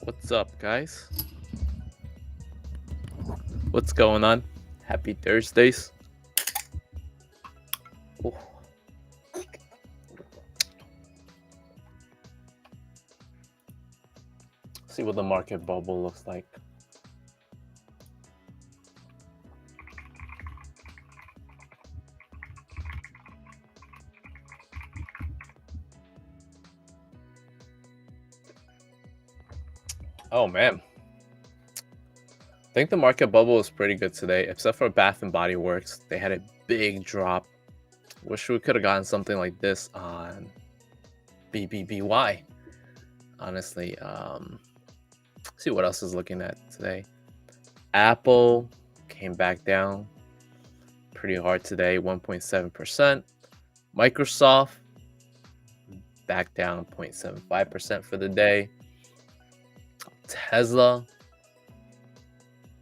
What's up, guys? What's going on? Happy Thursdays. Ooh. See what the market bubble looks like. Oh man, I think the market bubble was pretty good today, except for Bath and Body Works. They had a big drop. Wish we could have gotten something like this on BBBY. Honestly, see what else is looking at today. Apple came back down pretty hard today, 1.7%. Microsoft back down 0.75% for the day. Tesla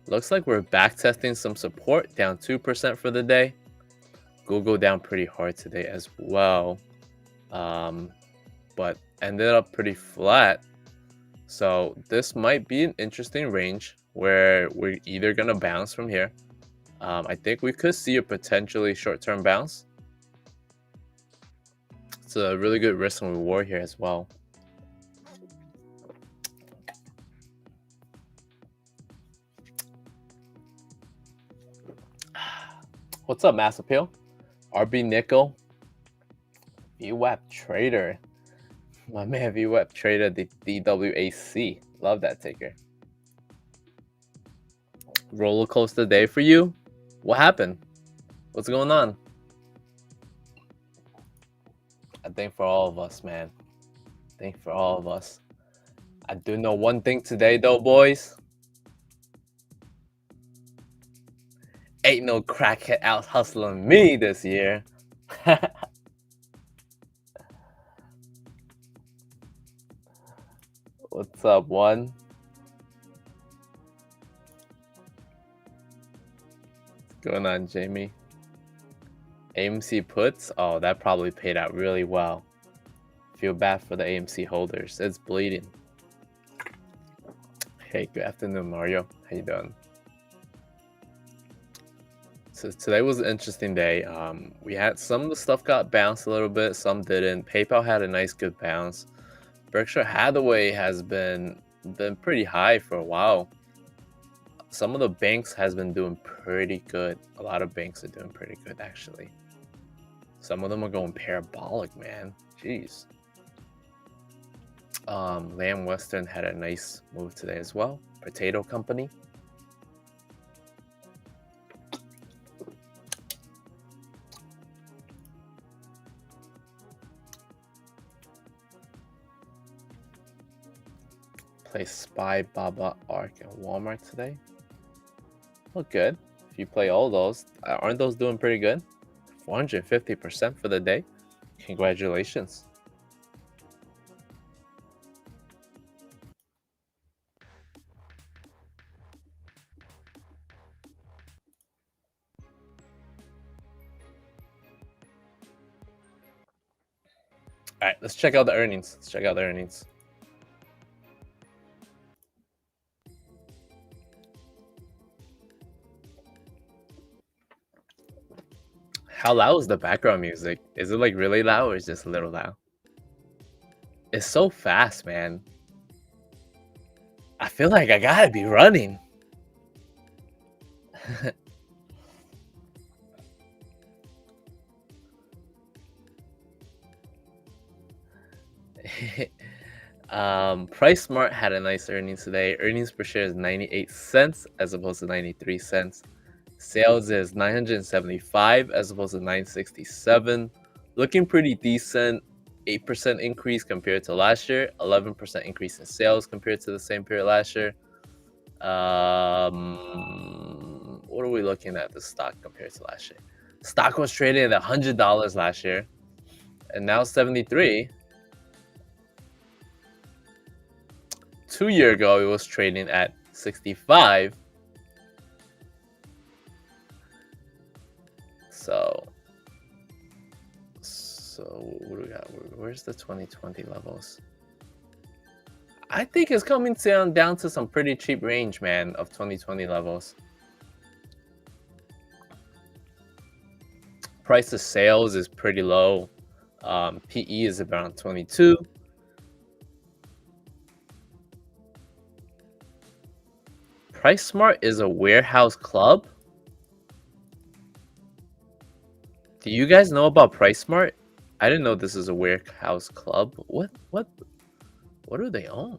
looks like we're back testing some support, down 2% for the day. Google down pretty hard today as well, but ended up pretty flat. So this might be an interesting range where we're either gonna bounce from here. I think we could see a potentially short-term bounce. It's a really good risk and reward here as well. What's up, Mass Appeal? RB Nickel, VWAP Trader. My man VWAP Trader, the DWAC. Love that ticker. Roller coaster day for you? What happened? What's going on? I think for all of us, man. I think for all of us. I do know one thing today, though, boys. Ain't no crackhead out hustling me this year. What's up, one? What's going on, Jamie? AMC puts? Oh, that probably paid out really well. Feel bad for the AMC holders. It's bleeding. Hey, good afternoon, Mario. How you doing? So today was an interesting day. We had some of the stuff got bounced a little bit, some didn't. PayPal had a nice good bounce. Berkshire Hathaway has been pretty high for a while. Some of the banks has been doing pretty good. A lot of banks are doing pretty good, actually. Some of them are going parabolic, man. Jeez. Lamb Western had a nice move today as well. Potato Company. Play Spy, Baba, Ark, and Walmart today. Look good. If you play all those, aren't those doing pretty good? 450% for the day. Congratulations. All right, let's check out the earnings. How loud is the background music? Is it like really loud or is it just a little loud? It's so fast, man. I feel like I gotta be running. Price Smart had a nice earnings today. Earnings per share is 98 cents as opposed to 93 cents. Sales is 975 as opposed to 967. Looking pretty decent. 8% increase compared to last year. 11% increase in sales compared to the same period last year. What are we looking at the stock compared to last year? Stock was trading at $100 last year, and now 73. 2 years ago, it was trading at 65. So what do we got? Where's the 2020 levels? I think it's coming down to some pretty cheap range, man, of 2020 levels. Price to sales is pretty low. PE is around 22. Price Smart is a warehouse club. Do you guys know about Price Smart? I didn't know this is a warehouse club. What do they own?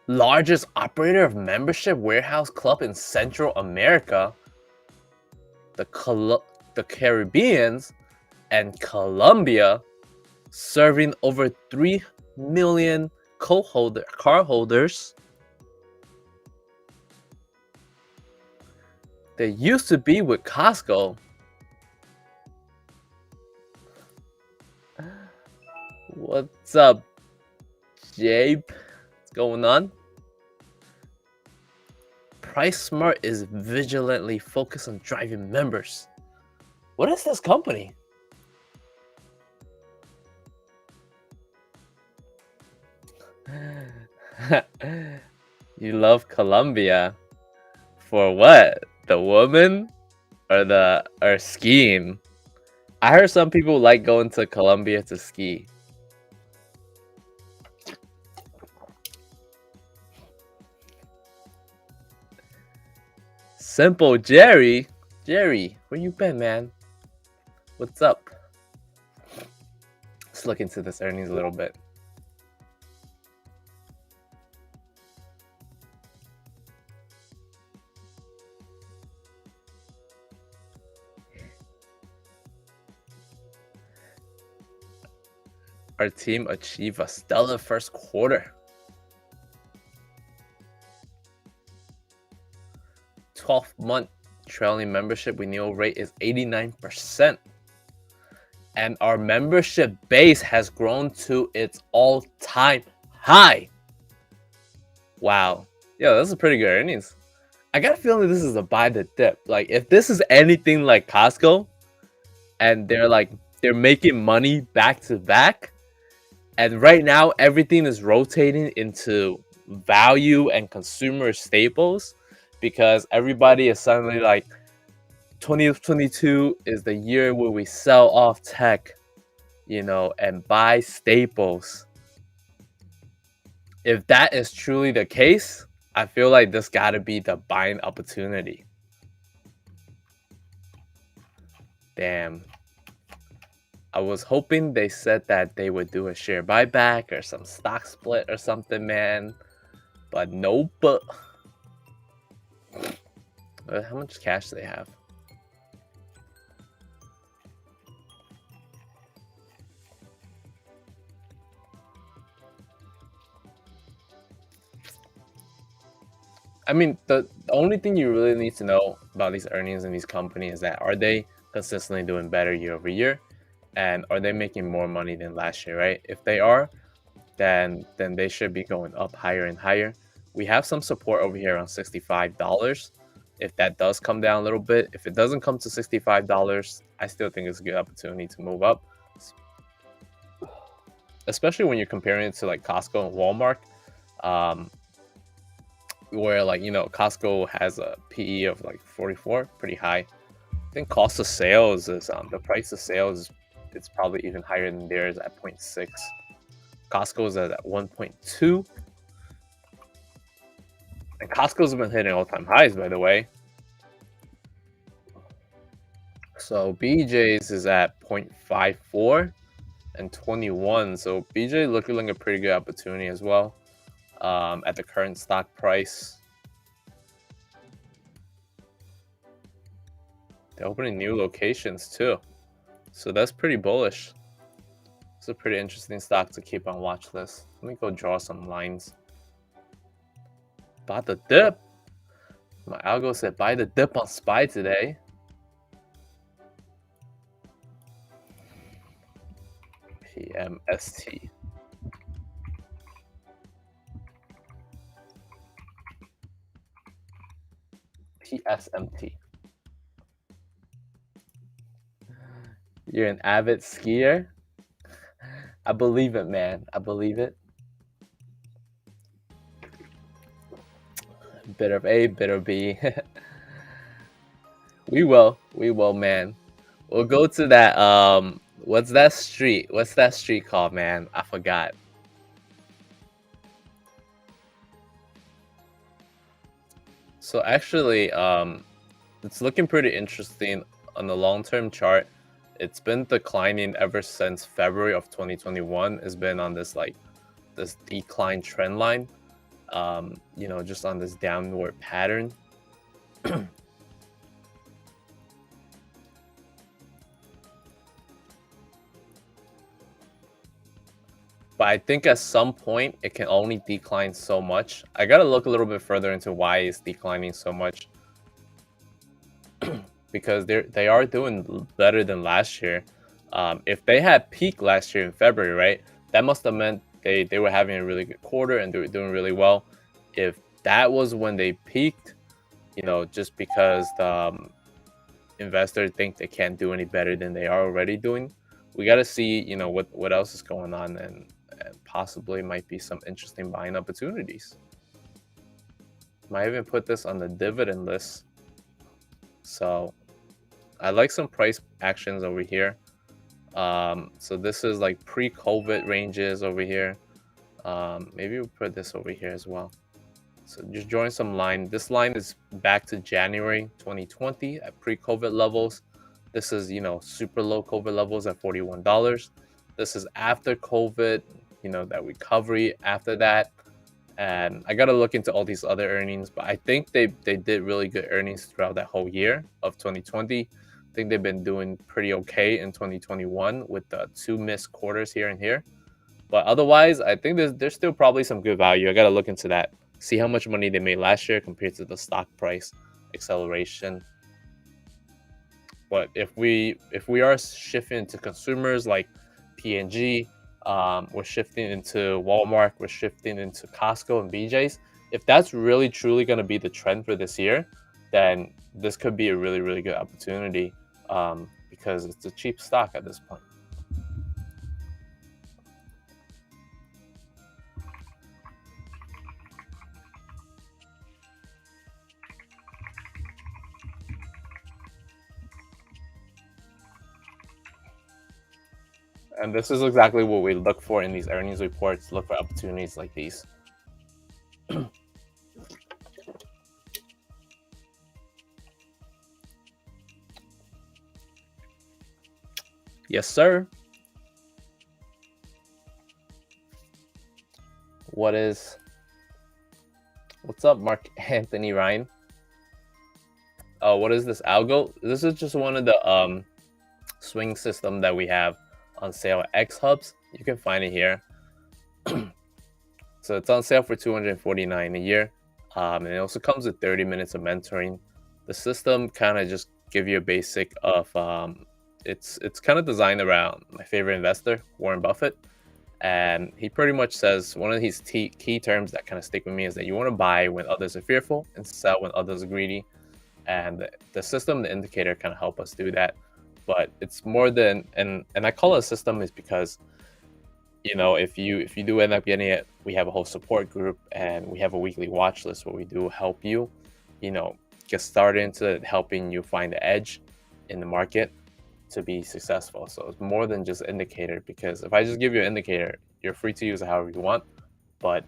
Largest operator of membership warehouse club in Central America, the Caribbeans, and Colombia, serving over 3 million cardholders. They used to be with Costco. What's up, Jabe? What's going on? Price Smart is vigilantly focused on driving members. What is this company? You love Colombia. For what? The woman or skiing? I heard some people like going to Colombia to ski. Simple Jerry. Jerry, where you been, man? What's up? Let's look into this earnings a little bit. Our team achieved a stellar first quarter. 12-month trailing membership renewal rate is 89%. And our membership base has grown to its all-time high. Wow. Yeah, that's a pretty good earnings. I got a feeling this is a buy the dip. Like, if this is anything like Costco, and they're making money back to back, and right now everything is rotating into value and consumer staples, because everybody is suddenly like, 2022 is the year where we sell off tech, and buy staples. If that is truly the case, I feel like this gotta be the buying opportunity. Damn. I was hoping they said that they would do a share buyback or some stock split or something, man. But nope. How much cash do they have? I mean, the only thing you really need to know about these earnings in these companies is that, are they consistently doing better year over year, and are they making more money than last year, right? If they are, then they should be going up higher and higher. We have some support over here around $65. If that does come down a little bit, if it doesn't come to $65, I still think it's a good opportunity to move up, especially when you're comparing it to like Costco and Walmart. Where Costco has a PE of like 44, pretty high. I think cost of sales is the price of sales, it's probably even higher than theirs at 0.6. Costco's at 1.2. And Costco's been hitting all-time highs, by the way. So BJ's is at 0.54 and 21. So BJ looking like a pretty good opportunity as well. At the current stock price. They're opening new locations too, so that's pretty bullish. It's a pretty interesting stock to keep on watch list. Let me go draw some lines. Bought the dip. My algo said buy the dip on SPY today. PMST. PSMT. You're an avid skier? I believe it, man. I believe it. Bit of A, bit of B. We will, man. We'll go to that, what's that street? What's that street called, man? I forgot. So actually, it's looking pretty interesting on the long-term chart. It's been declining ever since February of 2021. It's been on this this decline trend line, you know, just on this downward pattern. But I think at some point it can only decline so much. I gotta look a little bit further into why it's declining so much. Because they are doing better than last year. If they had peaked last year in February, right, that must have meant they were having a really good quarter and they were doing really well. If that was when they peaked, you know, just because the investors think they can't do any better than they are already doing, we got to see, you know, what else is going on, and possibly might be some interesting buying opportunities. Might even put this on the dividend list. So I like some price actions over here. So this is like pre-COVID ranges over here. Maybe we'll put this over here as well. So just drawing some line. This line is back to January 2020 at pre-COVID levels. This is, you know, super low COVID levels at $41. This is after COVID, you know, that recovery after that. And I got to look into all these other earnings, but I think they did really good earnings throughout that whole year of 2020. I think they've been doing pretty okay in 2021 with the 2 missed quarters here and here. But otherwise, I think there's still probably some good value. I got to look into that. See how much money they made last year compared to the stock price acceleration. But if we are shifting to consumers like P&G, we're shifting into Walmart, we're shifting into Costco and BJ's. If that's really truly going to be the trend for this year, then this could be a really, really good opportunity, because it's a cheap stock at this point. And this is exactly what we look for in these earnings reports. Look for opportunities like these. Yes, sir. What's up, Mark Anthony Ryan? Oh, what is this algo? This is just one of the swing system that we have on sale at X Hubs. You can find it here. So it's on sale for $249 a year, and it also comes with 30 minutes of mentoring. The system kind of just give you a basic of it's kind of designed around my favorite investor, Warren Buffett, and he pretty much says one of his key terms that kind of stick with me is that you want to buy when others are fearful and sell when others are greedy. And the system, the indicator, kind of help us do that. But it's more than, and I call it a system is because, you know, if you do end up getting it, we have a whole support group and we have a weekly watch list where we do help you, you know, get started into helping you find the edge in the market to be successful. So it's more than just indicator, because if I just give you an indicator, you're free to use it however you want, but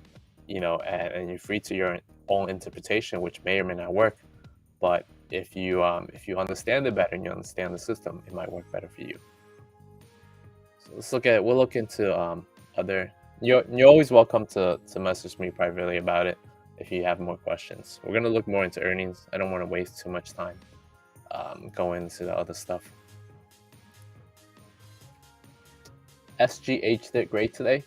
you know, and you're free to your own interpretation, which may or may not work. But if you understand it better and you understand the system, it might work better for you. So we'll look into other. You're always welcome to message me privately about it if you have more questions. We're gonna look more into earnings. I don't want to waste too much time. going into the other stuff. SGH did great today.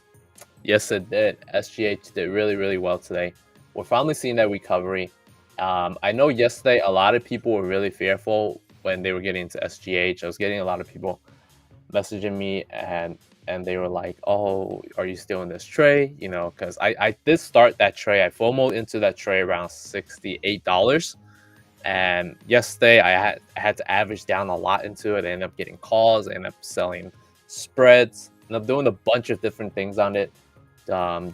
Yes, it did. SGH did really, really well today. We're finally seeing that recovery. I know yesterday a lot of people were really fearful when they were getting into SGH. I was getting a lot of people messaging me and they were like, "Oh, are you still in this tray?" You know, because I did start that tray. I FOMO'd into that tray around $68. And yesterday I had to average down a lot into it. I ended up getting calls, I ended up selling spreads, ended up doing a bunch of different things on it,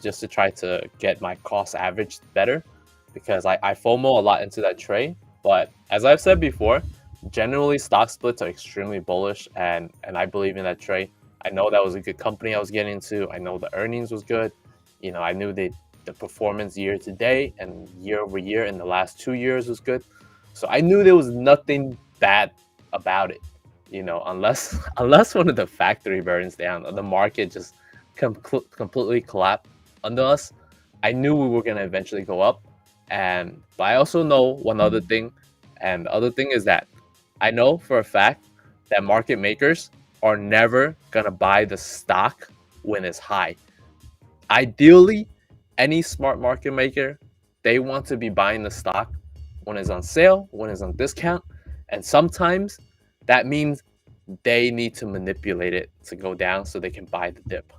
just to try to get my cost average better, because I FOMO a lot into that trade. But as I've said before, generally stock splits are extremely bullish, and I believe in that trade. I know that was a good company I was getting into. I know the earnings was good. You know, I knew the performance year to date and year over year in the last 2 years was good. So I knew there was nothing bad about it, you know, unless unless one of the factory burns down or the market just completely collapsed under us. I knew we were gonna eventually go up, but I also know one other thing, and the other thing is that I know for a fact that market makers are never gonna buy the stock when it's high. Ideally, any smart market maker, they want to be buying the stock when it's on sale, when it's on discount, and sometimes that means they need to manipulate it to go down so they can buy the dip.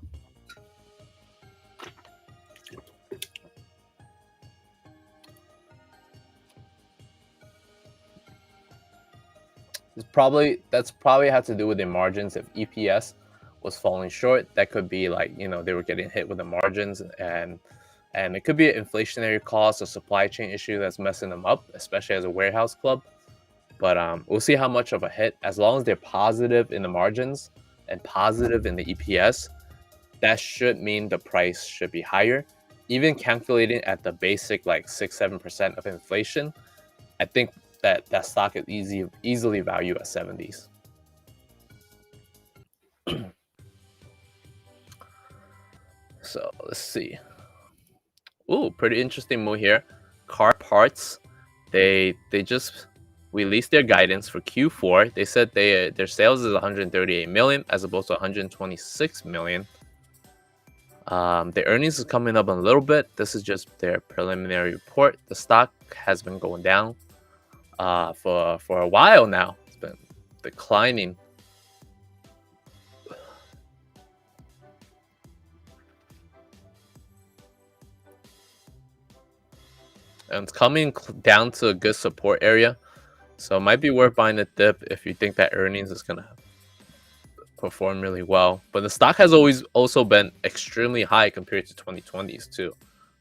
That's probably had to do with the margins. If EPS was falling short, that could be like, you know, they were getting hit with the margins, and it could be an inflationary cost or supply chain issue that's messing them up, especially as a warehouse club. But we'll see how much of a hit. As long as they're positive in the margins and positive in the EPS, that should mean the price should be higher. Even calculating at the basic like 6-7% of inflation, I think that stock is easily valued at 70s. So let's see. Ooh, pretty interesting move here. Car parts, they just released their guidance for Q4. They said their sales is 138 million as opposed to 126 million. The earnings is coming up a little bit. This is just their preliminary report. The stock has been going down for a while now. It's been declining. And it's coming down to a good support area. So it might be worth buying a dip if you think that earnings is going to perform really well. But the stock has always also been extremely high compared to 2020s too.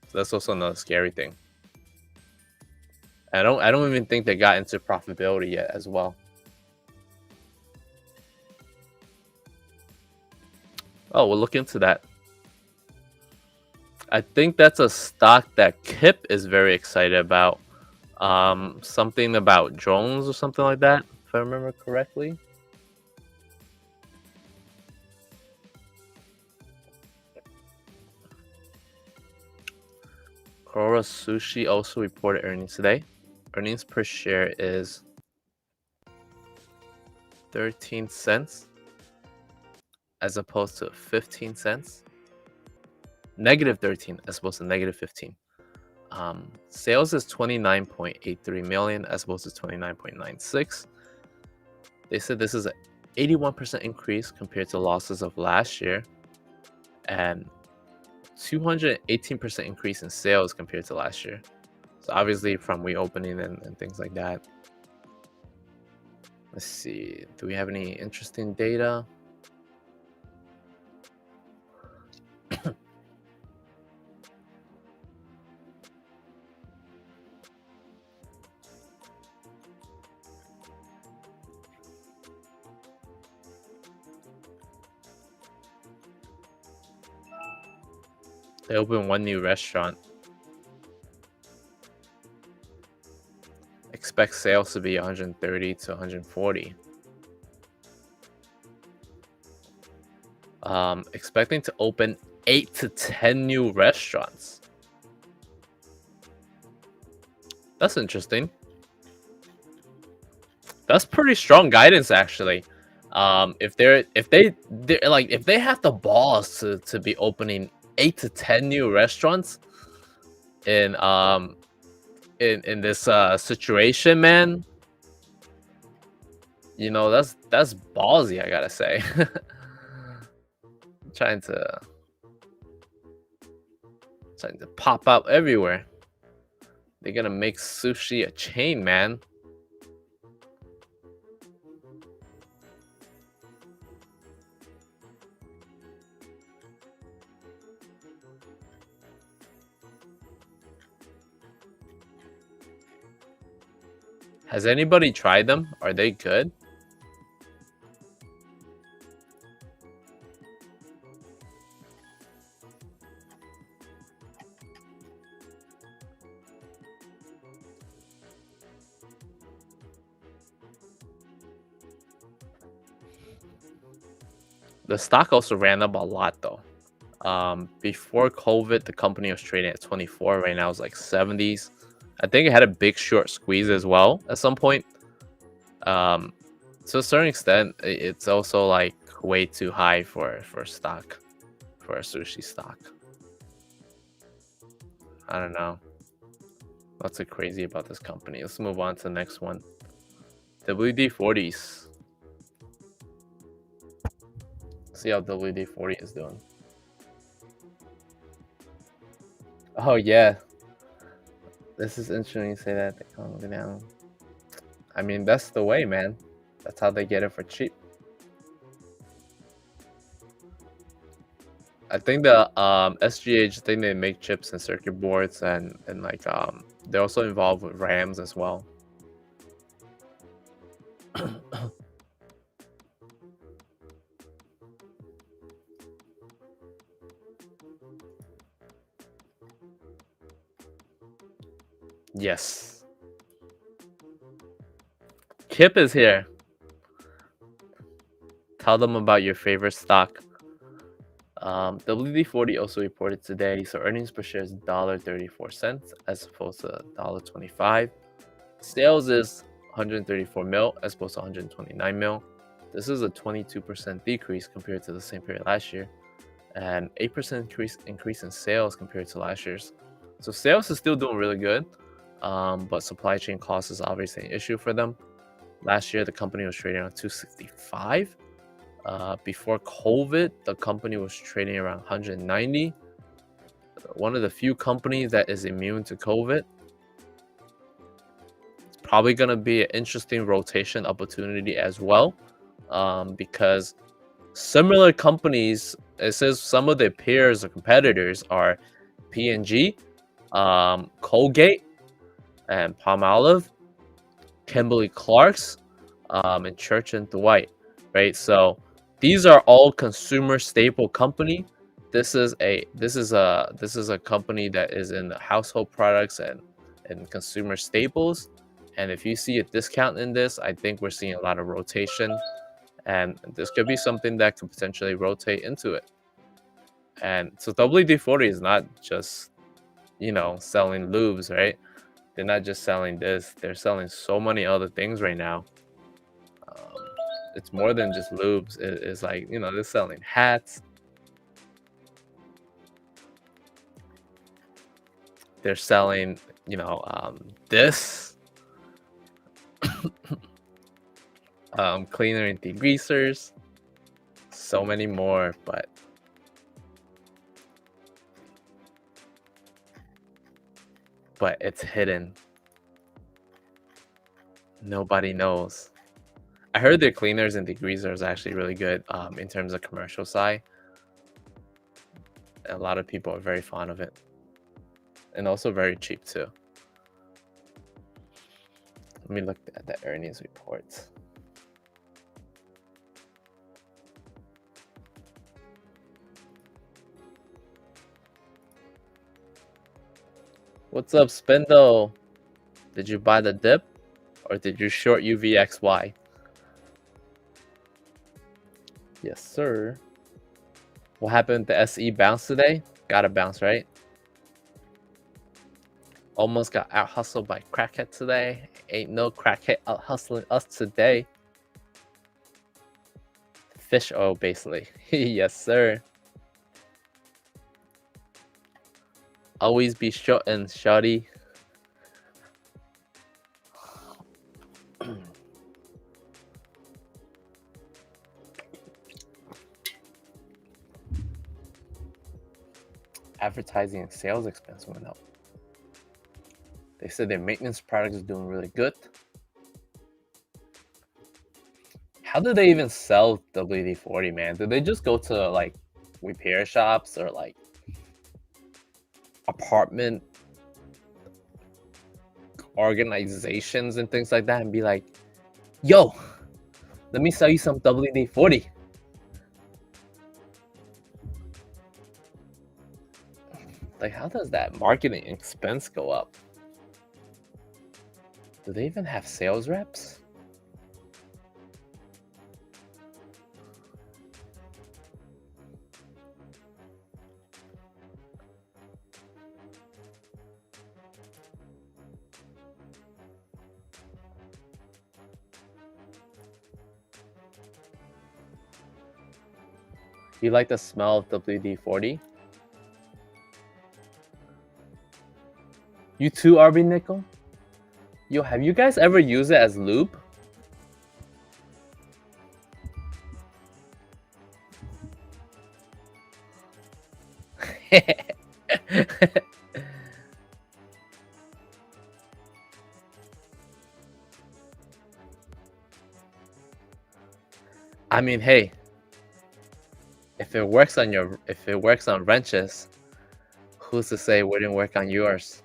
So that's also another scary thing. I don't even think they got into profitability yet as well. Oh, we'll look into that. I think that's a stock that Kip is very excited about. Something about drones or something like that, if I remember correctly. Kora Sushi also reported earnings today. Earnings per share is 13 cents as opposed to 15 cents. Negative 13 as opposed to negative 15. Sales is 29.83 million as opposed to 29.96. They said this is an 81% increase compared to losses of last year, and 218% increase in sales compared to last year. So obviously from reopening and things like that. Let's see, do we have any interesting data? They opened one new restaurant. Expect sales to be 130 to 140. Expecting to open 8 to 10 new restaurants. That's interesting. That's pretty strong guidance, actually. If they have the balls to be opening 8 to 10 new restaurants in in this situation, man, you know that's ballsy, I gotta say. trying to trying to pop out everywhere. They're gonna make sushi a chain, man. Has anybody tried them? Are they good? The stock also ran up a lot though. Before COVID, the company was trading at 24. Right now, it's like 70s. I think it had a big short squeeze as well at some point. To a certain extent, it's also like way too high for stock, for a sushi stock. I don't know. What's so crazy about this company? Let's move on to the next one. WD-40s. See how WD-40 is doing. Oh yeah, this is interesting you say that. They can't go down. I mean, that's the way, man. That's how they get it for cheap. I think the SGH thing, they make chips and circuit boards, and like they're also involved with RAMs as well. Yes. Kip is here. Tell them about your favorite stock. WD-40 also reported today, so earnings per share is $1.34 as opposed to $1.25. Sales is 134 mil as opposed to 129 mil. This is a 22% decrease compared to the same period last year, and 8% increase in sales compared to last year's. So sales is still doing really good, but supply chain costs is obviously an issue for them. Last year, the company was trading around 265. Before COVID, the company was trading around 190. One of the few companies that is immune to COVID. It's probably going to be an interesting rotation opportunity as well, because similar companies, it says some of their peers or competitors are P&G, Colgate, and Palmolive, Kimberly-Clark's, and Church and Dwight, right? So these are all consumer staple company. This is a company that is in the household products and consumer staples. And if you see a discount in this, I think we're seeing a lot of rotation, and this could be something that could potentially rotate into it. And so WD-40 is not just, you know, selling lubes, right? They're not just selling this. They're selling so many other things right now. It's more than just lubes. It's like, you know, they're selling hats. They're selling, you know, this. Cleaner and degreasers. So many more, but it's hidden. Nobody knows. I heard their cleaners and degreasers are actually really good in terms of commercial side. A lot of people are very fond of it, and also very cheap too. Let me look at the earnings reports. What's up, Spindle? Did you buy the dip, or did you short UVXY? Yes, sir. What happened? The SE bounce today? Gotta bounce, right? Almost got out hustled by crackhead today. Ain't no crackhead out hustling us today. Fish oil, basically. Yes, sir. Always be short and shoddy. Advertising and sales expense went up. They said their maintenance product is doing really good. How do they even sell WD-40, man? Do they just go to like repair shops or like apartment organizations and things like that and be like, yo, let me sell you some WD-40? Like, how does that marketing expense go up? Do they even have sales reps? You like the smell of WD-40? You too, RB Nickel? Yo, have you guys ever used it as lube? I mean, hey, if it works on wrenches, who's to say it wouldn't work on yours?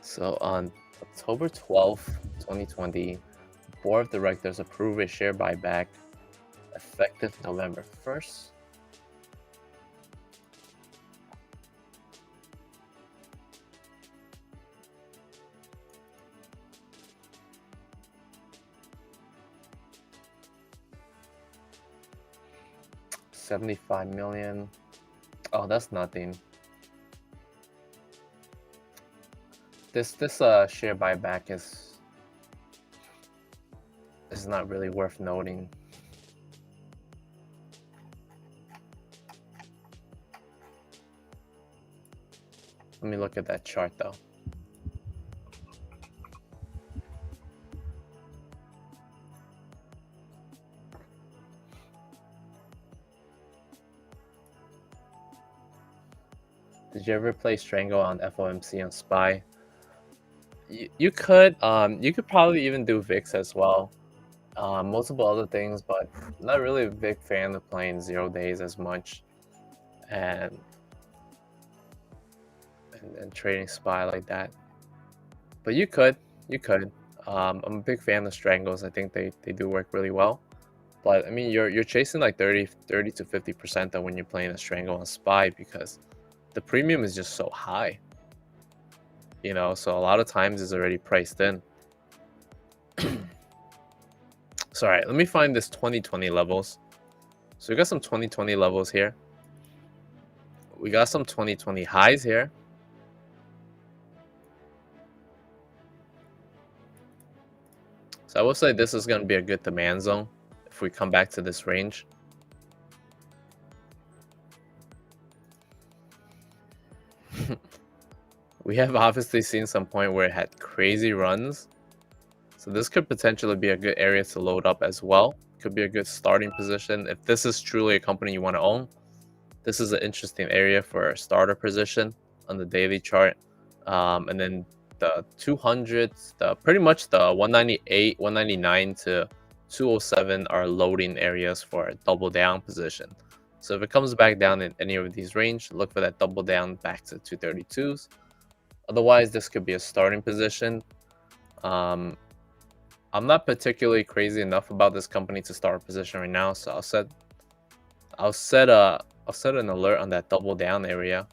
So on October 12th, 2020, Board of Directors approved a share buyback effective November 1st. $75 million. Oh, that's nothing. This share buyback is not really worth noting. Let me look at that chart though. Did you ever play Strangle on FOMC on Spy? You could probably even do VIX as well. Multiple other things, but not really a big fan of playing 0 days as much and trading Spy like that. But you could. I'm a big fan of Strangles. I think they do work really well. But I mean, you're chasing like 30 to 50% of when you're playing a Strangle on Spy because the premium is just so high. You know, so a lot of times it's already priced in. So, all right, let me find this 2020 levels. So we got some 2020 levels here. We got some 2020 highs here. So I will say this is going to be a good demand zone if we come back to this range. We have obviously seen some point where it had crazy runs. So this could potentially be a good area to load up as well. Could be a good starting position. If this is truly a company you want to own, this is an interesting area for a starter position on the daily chart. And then the 200s, pretty much the 198, 199 to 207 are loading areas for a double down position. So if it comes back down in any of these range, look for that double down back to 232s. Otherwise, this could be a starting position. I'm not particularly crazy enough about this company to start a position right now, so I'll set an alert on that double down area.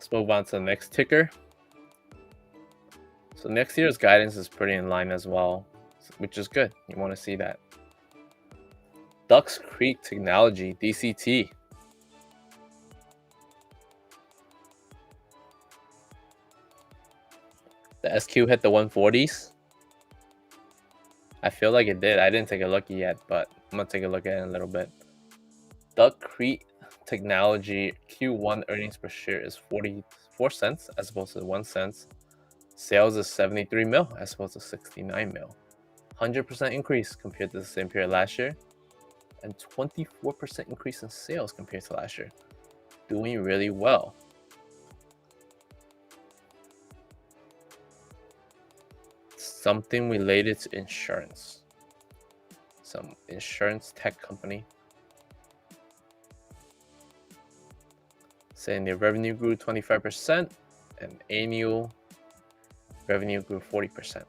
Let's move on to the next ticker. So next year's guidance is pretty in line as well, which is good. You want to see that. Ducks Creek Technology, DCT. The SQ hit the 140s. I feel like it did. I didn't take a look yet, but I'm going to take a look at it in a little bit. Duck Creek Technology Q1 earnings per share is 44 cents as opposed to 1 cent. Sales is 73 mil as opposed to 69 mil. 100% increase compared to the same period last year, and 24% increase in sales compared to last year. Doing really well. Something related to insurance. Some insurance tech company. Saying their revenue grew 25% and annual revenue grew 40%.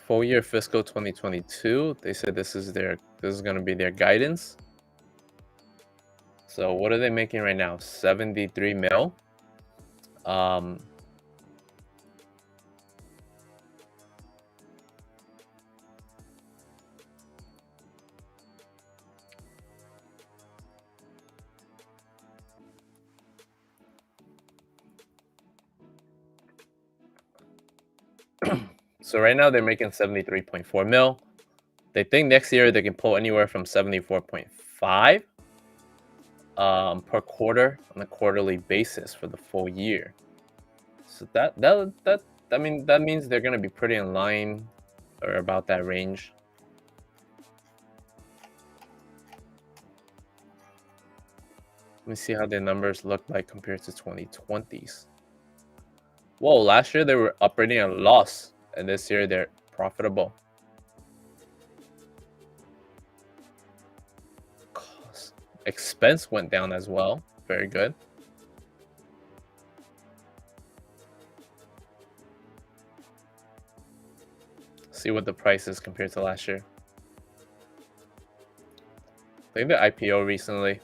Full year fiscal 2022, they said this is going to be their guidance. So what are they making right now? 73 mil. So right now they're making 73.4 mil. They think next year they can pull anywhere from 74.5 per quarter on a quarterly basis for the full year. So that means they're gonna be pretty in line or about that range. Let me see how their numbers look like compared to 2020s. Whoa, last year they were operating at a loss, and this year they're profitable. Cost. Expense went down as well. Very good. See what the price is compared to last year. I think the IPO recently.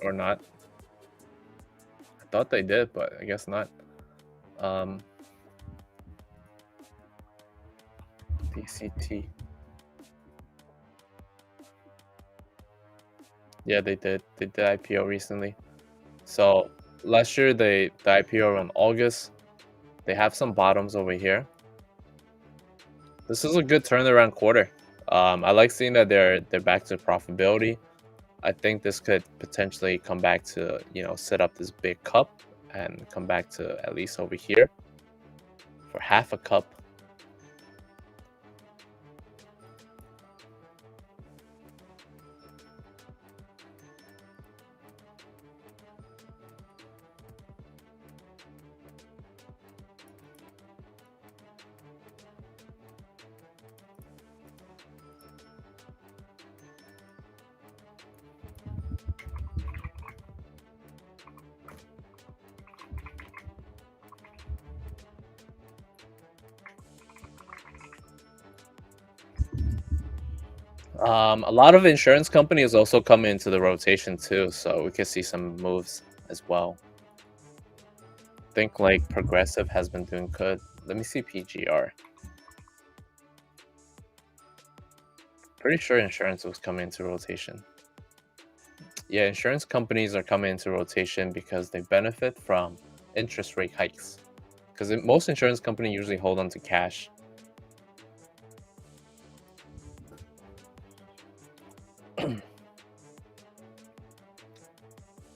Or not. I thought they did, but I guess not. DCT. Yeah, they did. They did IPO recently. So last year the IPO around August. They have some bottoms over here. This is a good turnaround quarter. I like seeing that they're back to profitability. I think this could potentially come back to, set up this big cup and come back to at least over here for half a cup. A lot of insurance companies also come into the rotation too, so we could see some moves as well. I think like Progressive has been doing good. Let me see PGR. Pretty sure insurance was coming into rotation. Yeah, insurance companies are coming into rotation because they benefit from interest rate hikes. Because most insurance companies usually hold on to cash.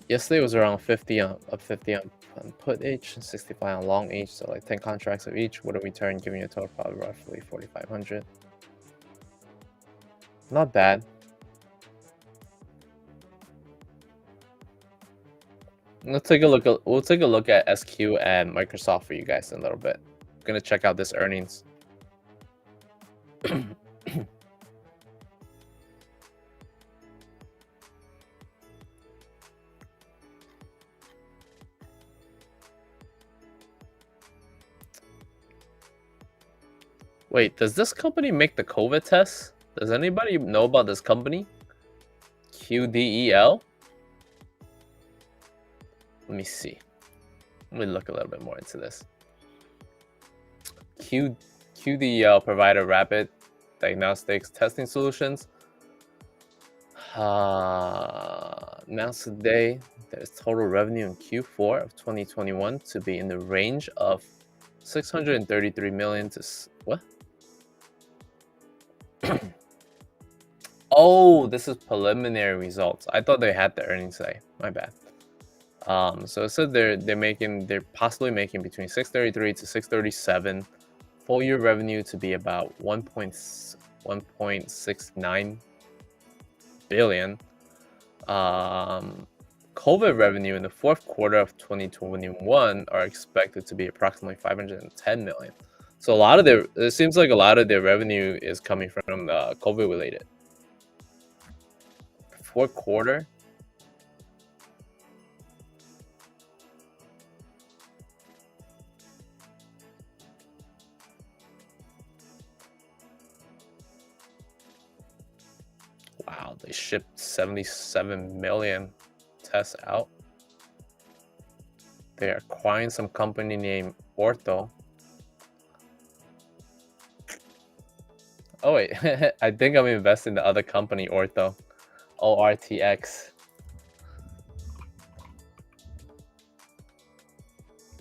Yesterday was around 50 on put H, 65 on long H, so like 10 contracts of each would have returned, giving you a total probably roughly 4,500. Not bad. We'll take a look at SQ and Microsoft for you guys in a little bit. Gonna check out this earnings. Wait, does this company make the COVID tests? Does anybody know about this company? QDEL? Let me see. Let me look a little bit more into this. QDEL provided rapid diagnostics testing solutions. Announced today there's total revenue in Q4 of 2021 to be in the range of 633 million to what? Oh, this is preliminary results. I thought they had the earnings today. My bad. So it said they're possibly making between 633 to 637. Full year revenue to be about 1.69 billion. COVID revenue in the fourth quarter of 2021 are expected to be approximately 510 million. So it seems like a lot of their revenue is coming from COVID related. Fourth quarter. Wow, they shipped 77 million tests out. They're acquiring some company named Ortho. Oh wait, I think I'm investing in the other company, Ortho. ORTX.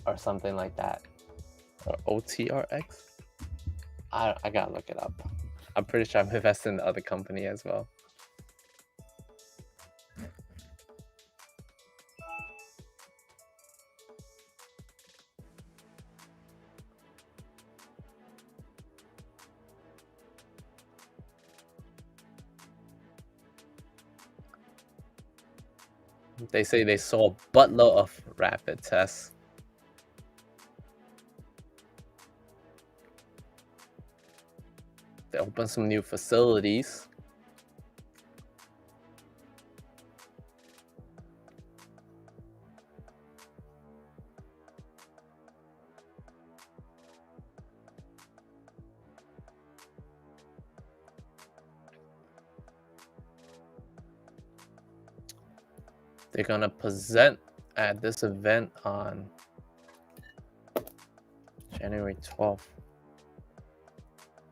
Or something like that. Or OTRX? I gotta look it up. I'm pretty sure I'm investing in the other company as well. They say they saw a buttload of rapid tests. They opened some new facilities. They're gonna present at this event on January 12th.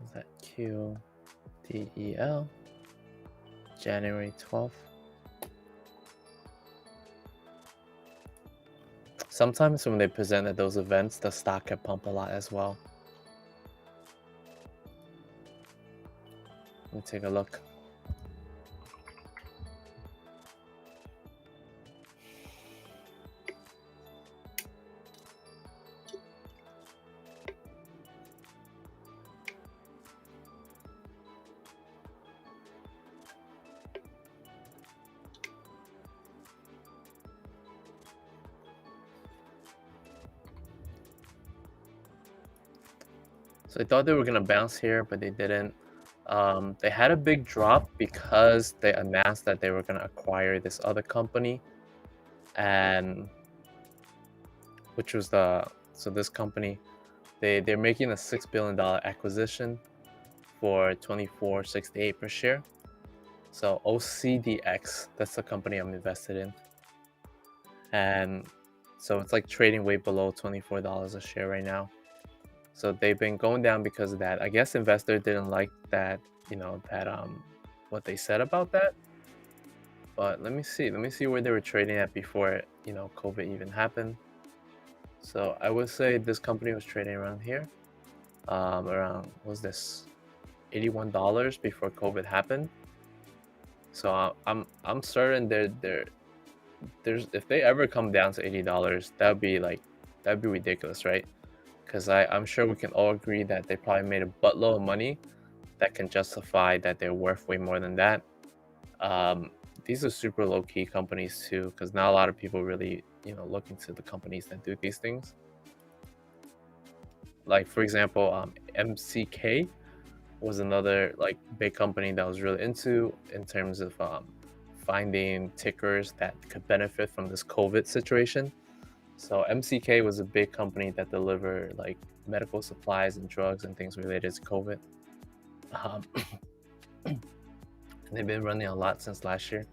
Is that QDEL? January 12th. Sometimes when they present at those events, the stock can pump a lot as well. Let me take a look. So I thought they were gonna bounce here, but they didn't. They had a big drop because they announced that they were gonna acquire this other company, and which was this company, they're making a $6 billion acquisition for $24.68 per share. So OCDX, that's the company I'm invested in, and so it's like trading way below $24 a share right now. So they've been going down because of that. I guess investors didn't like that, what they said about that. But let me see where they were trading at before, COVID even happened. So I would say this company was trading around here, around, what was this, $81 before COVID happened. So I'm certain there's if they ever come down to $80, that'd be ridiculous, right? Because I'm sure we can all agree that they probably made a buttload of money that can justify that they're worth way more than that. these are super low-key companies too, because not a lot of people really, look into the companies that do these things. Like, for example, MCK was another like big company that was really into in terms of finding tickers that could benefit from this COVID situation. So MCK was a big company that delivered like medical supplies and drugs and things related to COVID. Um, they've been running a lot since last year.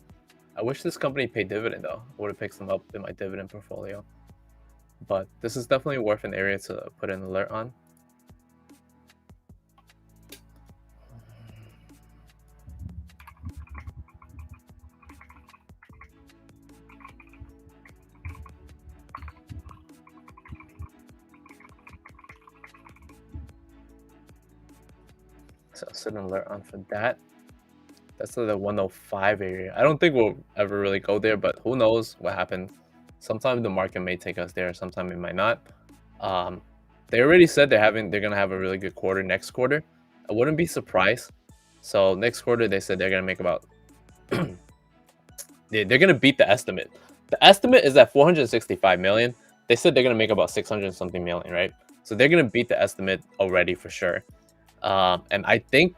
I wish this company paid dividend though. I would have picked them up in my dividend portfolio. But this is definitely worth an area to put an alert on. So set an alert on for that. That's the 105 area. I don't think we'll ever really go there, but who knows what happens. Sometimes the market may take us there, sometimes it might not. They already said they're gonna have a really good quarter next quarter. I wouldn't be surprised. So next quarter they said they're gonna make about they're gonna beat the estimate. The estimate is at 465 million. They said they're gonna make about 600 something million, right? So they're gonna beat the estimate already for sure. And I think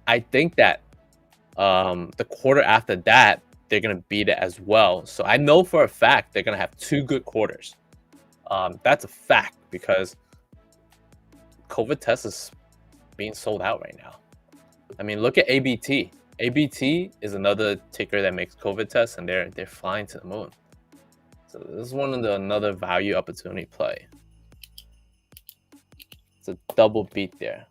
that the quarter after that they're gonna beat it as well. So I know for a fact they're gonna have 2 good quarters. That's a fact because COVID test is being sold out right now. I mean, look at ABT. ABT is another ticker that makes COVID tests, and they're flying to the moon. So this is another value opportunity play. It's a double beat there.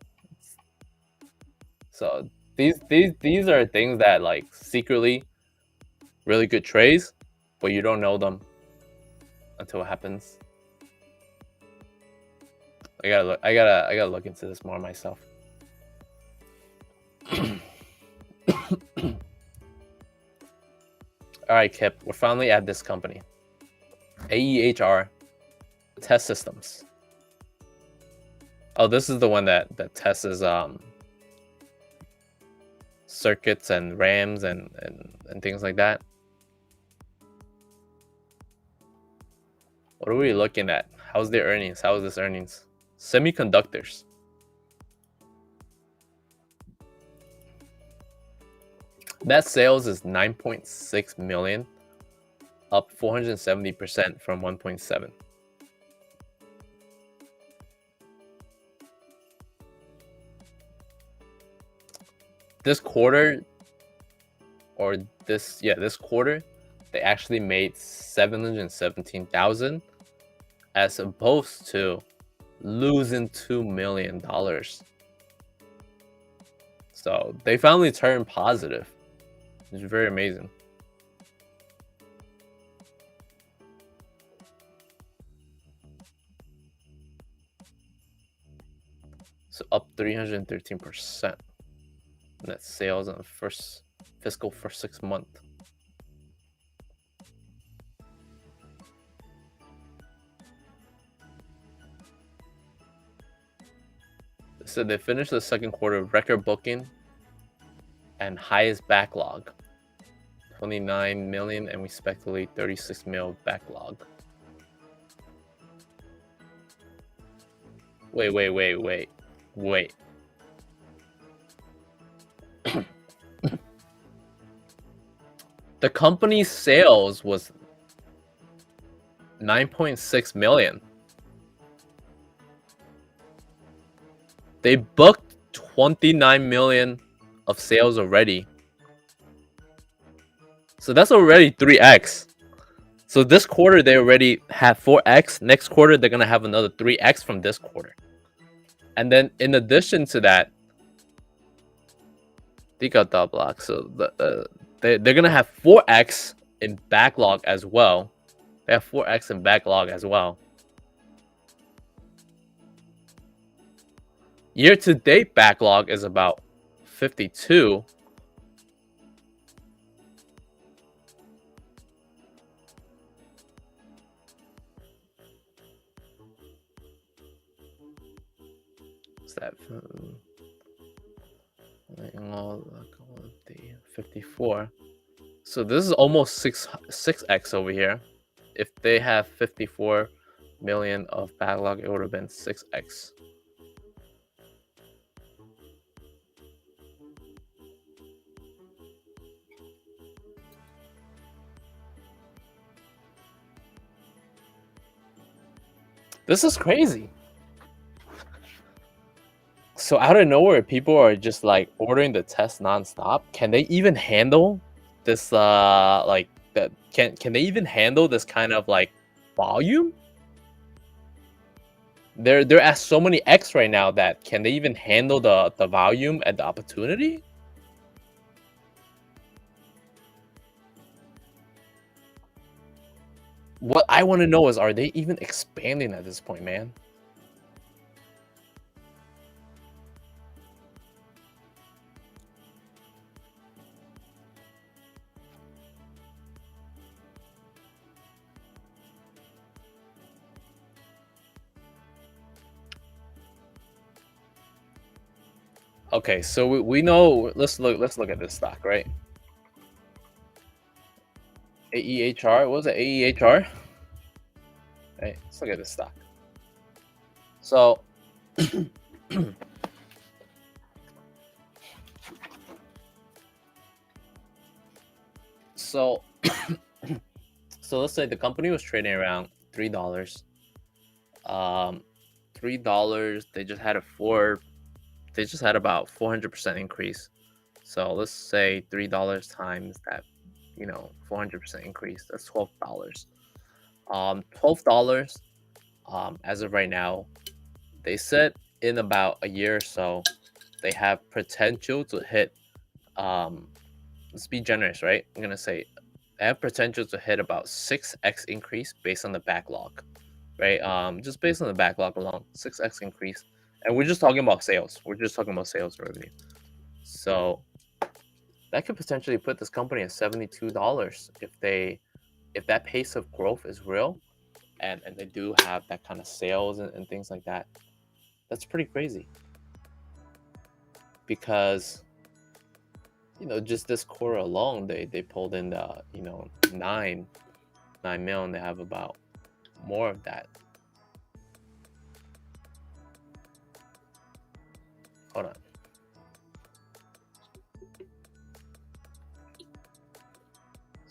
So these are things that like secretly really good trades, but you don't know them until it happens. I gotta look into this more myself. All right, Kip, we're finally at this company. AEHR Test Systems. Oh, this is the one that tests circuits and RAMs and things like that. What are we looking at? How's their earnings? How is this earnings? Semiconductors. Net sales is 9.6 million, up 470% from 1.7. This quarter, this quarter, they actually made 717,000 as opposed to losing $2 million. So they finally turned positive. It's very amazing. So up 313% net sales in the first 6 months. So they finished the second quarter record booking and highest backlog, 29 million and respectively 36 mil backlog. Wait. The company's sales was 9.6 million. They booked 29 million of sales already. So that's already 3x. So this quarter they already have 4x. Next quarter they're gonna have another 3x from this quarter. And then in addition to that, they got that block. So they're gonna have 4x in backlog as well. They have 4x in backlog as well. Year-to-date backlog is about 52. What's that? 54. So this is almost 6x over here. If they have 54 million of backlog, it would have been 6x. This is crazy. So out of nowhere, people are just like ordering the test nonstop. Can they even handle this? Like that? Can they even handle this kind of like volume? They're at so many X right now that can they even handle the volume and the opportunity? What I want to know is, are they even expanding at this point, man? Okay, so we know. Let's look at this stock, right? AEHR. What was it? AEHR. Right. Let's look at this stock. So. So, so let's say the company was trading around $3. Um, $3. They just had a four. They just had about 400% increase. So let's say $3 times that, 400% increase. That's $12. $12. As of right now, they said in about a year or so, they have potential to hit. Let's be generous, right? I'm gonna say they have potential to hit about 6x increase based on the backlog, right? Just based on the backlog alone, 6x increase, and we're just talking about sales. We're just talking about sales revenue. So that could potentially put this company at $72 if that pace of growth is real, and they do have that kind of sales and things like that. That's pretty crazy because just this quarter alone, they pulled in the 9 mil, and they have about more of that. Hold on.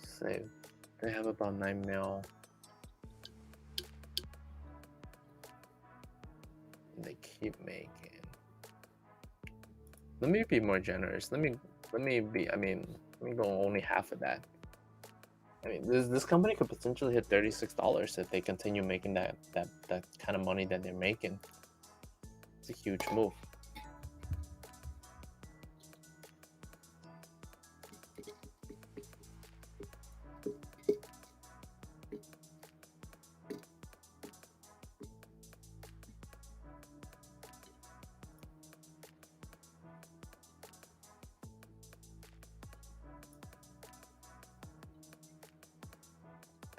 Say they have about 9 mil. They keep making. Let me be more generous. Let me be. Let me go only half of that. This company could potentially hit $36 if they continue making that kind of money that they're making. It's a huge move.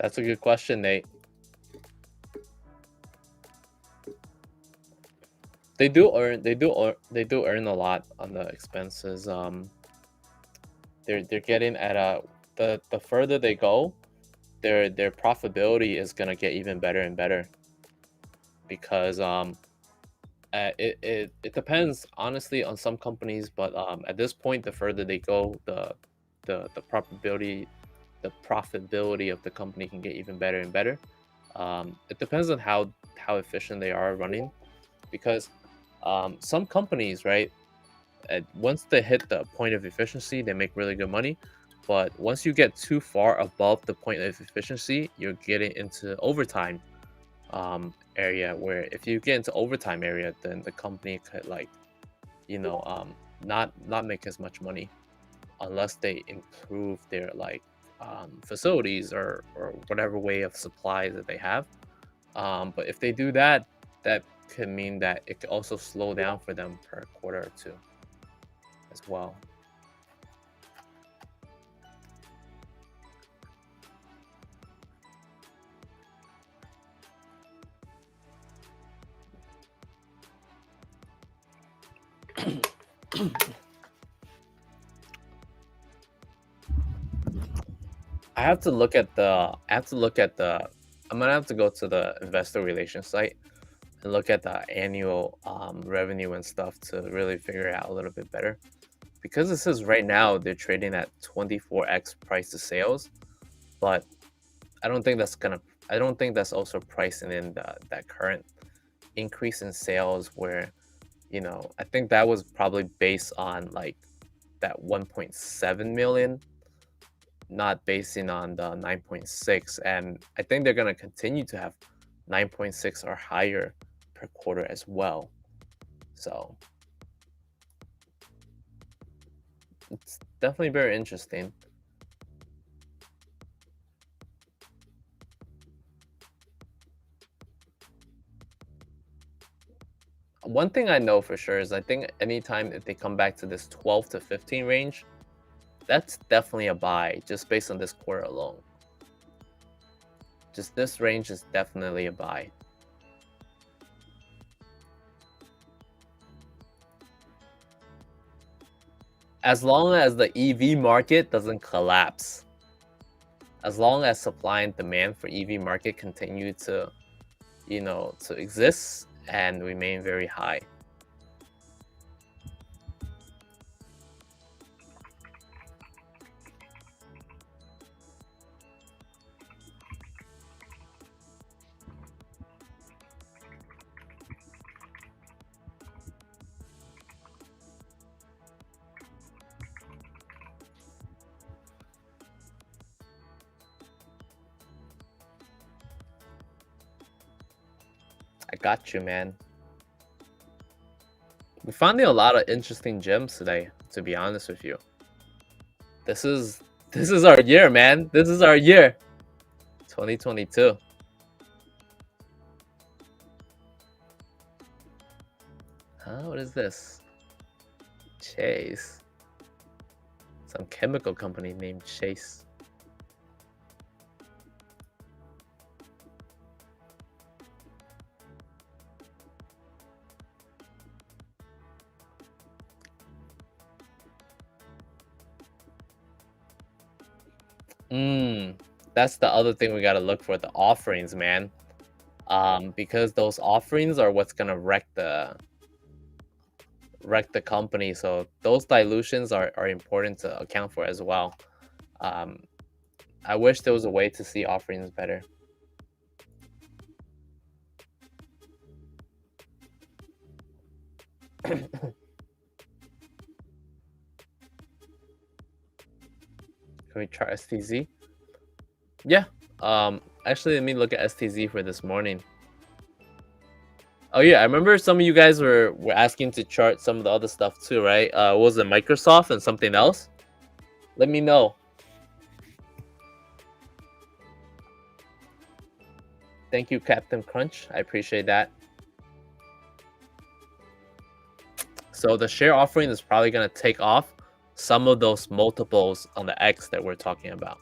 That's a good question, Nate. They do earn a lot on the expenses. They're getting at the further they go, their profitability is gonna get even better and better because it depends honestly on some companies, but at this point, the further they go, the profitability of the company can get even better and better. It depends on how efficient they are running, because some companies, right, once they hit the point of efficiency, they make really good money. But once you get too far above the point of efficiency, you're getting into overtime area, where if you get into overtime area, then the company could not make as much money unless they improve their facilities or whatever way of supply that they have. But if they do that, that could mean that it could also slow down for them per quarter or two as well. I have to look at the. I have to look at the. I'm gonna have to go to the investor relations site and look at the annual revenue and stuff to really figure it out a little bit better. Because it says right now they're trading at 24x price to sales, but I don't think that's gonna. I don't think that's also pricing in that current increase in sales where, I think that was probably based on like that 1.7 million, not basing on the 9.6. And I think they're going to continue to have 9.6 or higher per quarter as well. So it's definitely very interesting. One thing I know for sure is I think anytime if they come back to this 12 to 15 range, that's definitely a buy just based on this quarter alone. Just this range is definitely a buy. As long as the EV market doesn't collapse, as long as supply and demand for EV market continue to, to exist and remain very high. I got you, man. We found a lot of interesting gems today, to be honest with you. This is our year, man. This is our year. 2022. Huh? What is this? Chase. Some chemical company named Chase. That's the other thing we gotta look for, the offerings, man. Because those offerings are what's gonna wreck the company. So those dilutions are important to account for as well. Um, I wish there was a way to see offerings better. Can we try STZ? Yeah. Actually, let me look at STZ for this morning. Oh yeah, I remember some of you guys were asking to chart some of the other stuff too, right? What was it Microsoft and something else? Let me know. Thank you, Captain Crunch. I appreciate that. So the share offering is probably gonna take off some of those multiples on the X that we're talking about.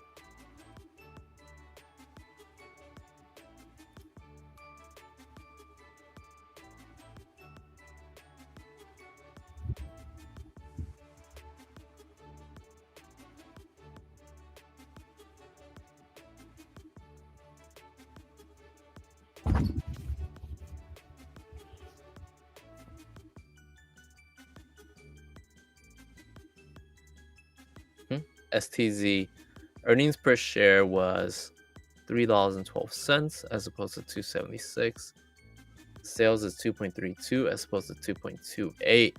STZ earnings per share was $3.12 as opposed to 276. Sales is 2.32 as opposed to 2.28.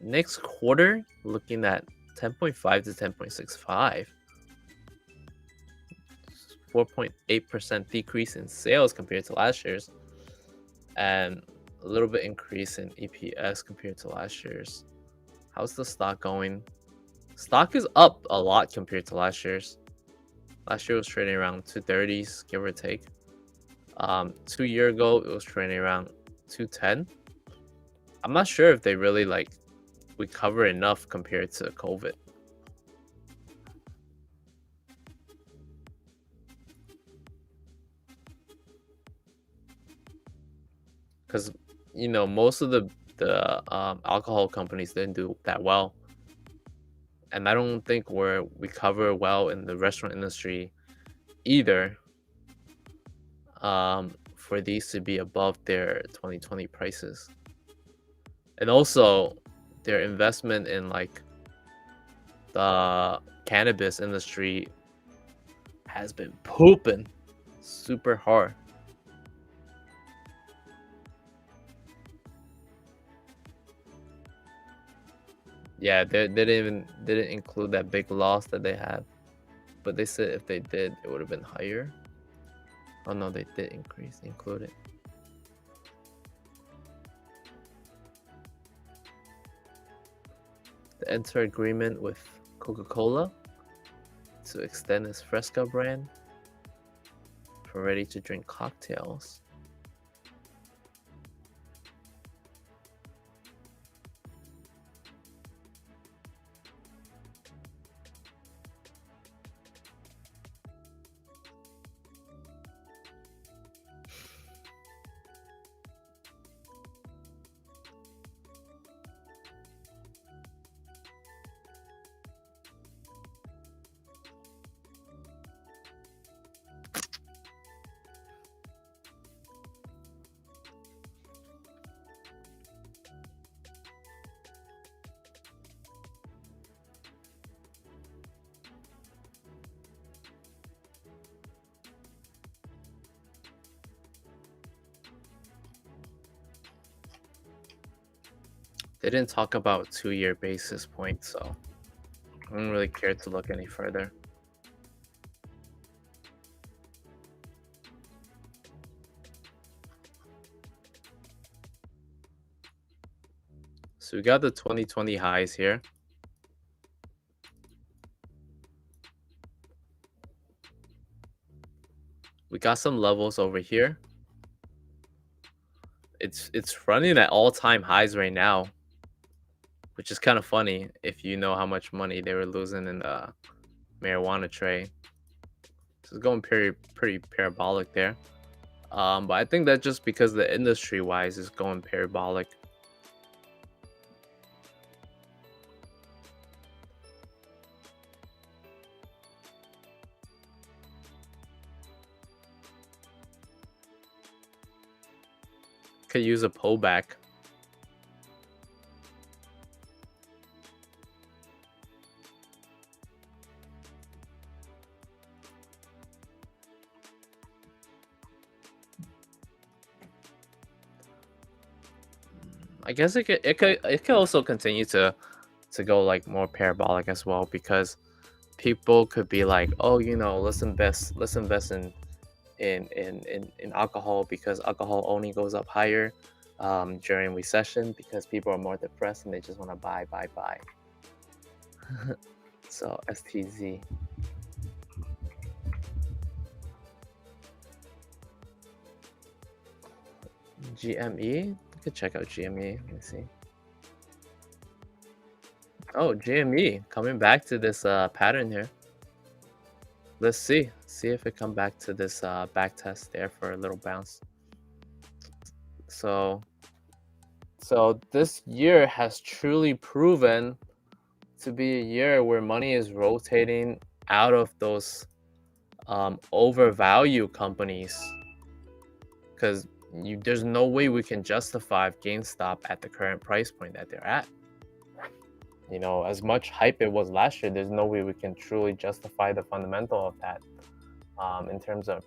Next quarter, looking at 10.5 to 10.65. 4.8% decrease in sales compared to last year's, and a little bit increase in EPS compared to last year's. How's the stock going? Stock is up a lot compared to last year's. Last year was trading around 230s, give or take. 2 years ago, it was trading around 210. I'm not sure if they really recover enough compared to COVID. Because most of the alcohol companies didn't do that well. and I don't think we cover well in the restaurant industry either, for these to be above their 2020 prices. And also their investment in like the cannabis industry has been pooping super hard. Yeah, they didn't include that big loss that they had, but they said if they did, it would have been higher. Oh no, they did include it. The enter agreement with Coca-Cola to extend its Fresca brand for ready-to-drink cocktails. They didn't talk about 2-year basis points, so I don't really care to look any further. So we got the 2020 highs here. We got some levels over here. It's running at all-time highs right now, which is kind of funny if you know how much money they were losing in the marijuana trade. So it's going pretty parabolic there. But I think that just because the industry-wise is going parabolic. Could use a pullback. I guess it could also continue to go like more parabolic as well, because people could be like, oh, you know, let's invest in alcohol, because alcohol only goes up higher during recession because people are more depressed and they just want to buy. So STZ. GME? I could check out GME. Let me see. Oh, GME coming back to this pattern here. Let's see if it come back to this back test there for a little bounce. So this year has truly proven to be a year where money is rotating out of those overvalued companies, because there's no way we can justify GameStop at the current price point that they're at. You know, as much hype it was last year, there's no way we can truly justify the fundamental of that in terms of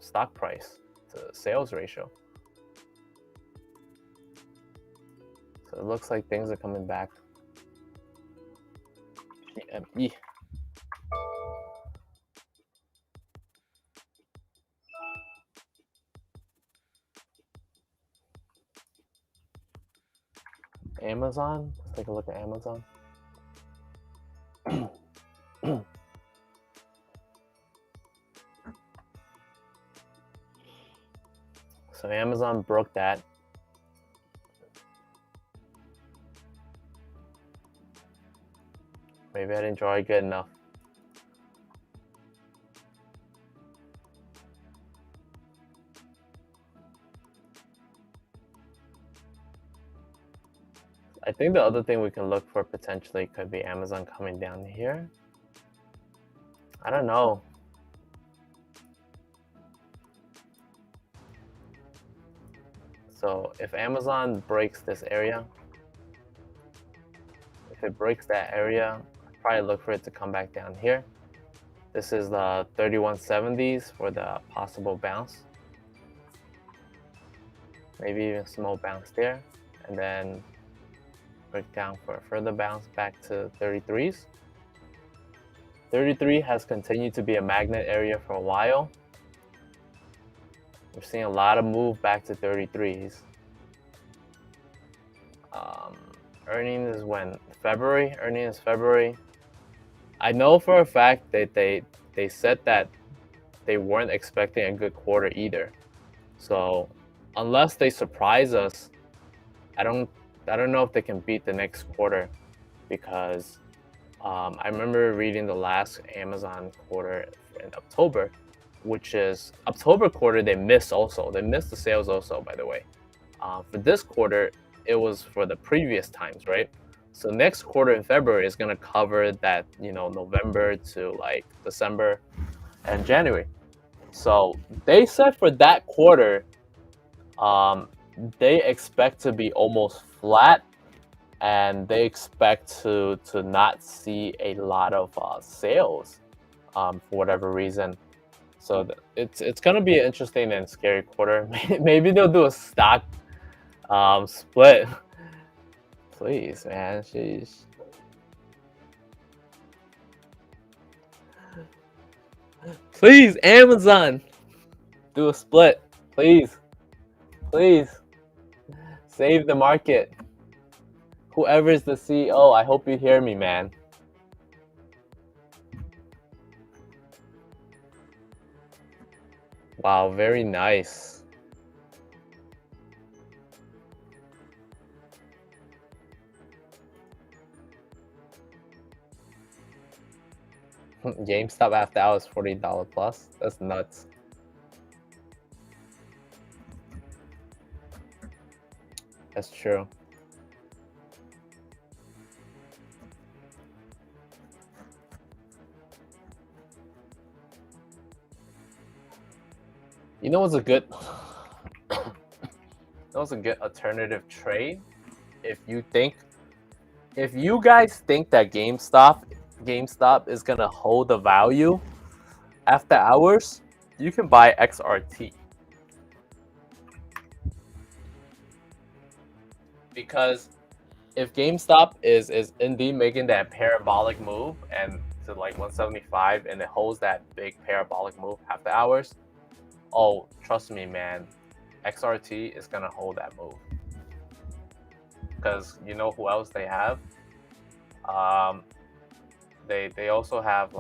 stock price to sales ratio. So it looks like things are coming back. GME. Amazon. Let's take a look at Amazon. So Amazon broke that. Maybe I didn't draw it good enough. I think the other thing we can look for potentially could be Amazon coming down here. I don't know. So if Amazon breaks this area, if it breaks that area, I'd probably look for it to come back down here. This is the 3170s for the possible bounce. Maybe even a small bounce there, and then break down for a further bounce back to 33s. 33 has continued to be a magnet area for a while. We're seeing a lot of move back to 33s. Earnings is when? February? Earnings is February. I know for a fact that they said that they weren't expecting a good quarter either. So unless they surprise us, I don't know if they can beat the next quarter, because I remember reading the last Amazon quarter in October, which is October quarter. They missed also. They missed the sales also, by the way. For this quarter, it was for the previous times, right? So next quarter in February is gonna cover that, November to like December and January. So they said for that quarter, they expect to be almost flat, and they expect to not see a lot of sales for whatever reason. So it's gonna be an interesting and scary quarter. Maybe they'll do a stock split. Please, man, sheesh. Please, Amazon, do a split, please, please, save the market. Whoever is the CEO, I hope you hear me, man. Wow, very nice. GameStop after hours $40 plus. That's nuts. That's true. You know what's a good alternative trade? If you guys think that GameStop is gonna hold the value after hours, you can buy XRT. Because if GameStop is indeed making that parabolic move and to like 175, and it holds that big parabolic move after hours, oh, trust me, man, XRT is gonna hold that move. Because you know who else they have? They also have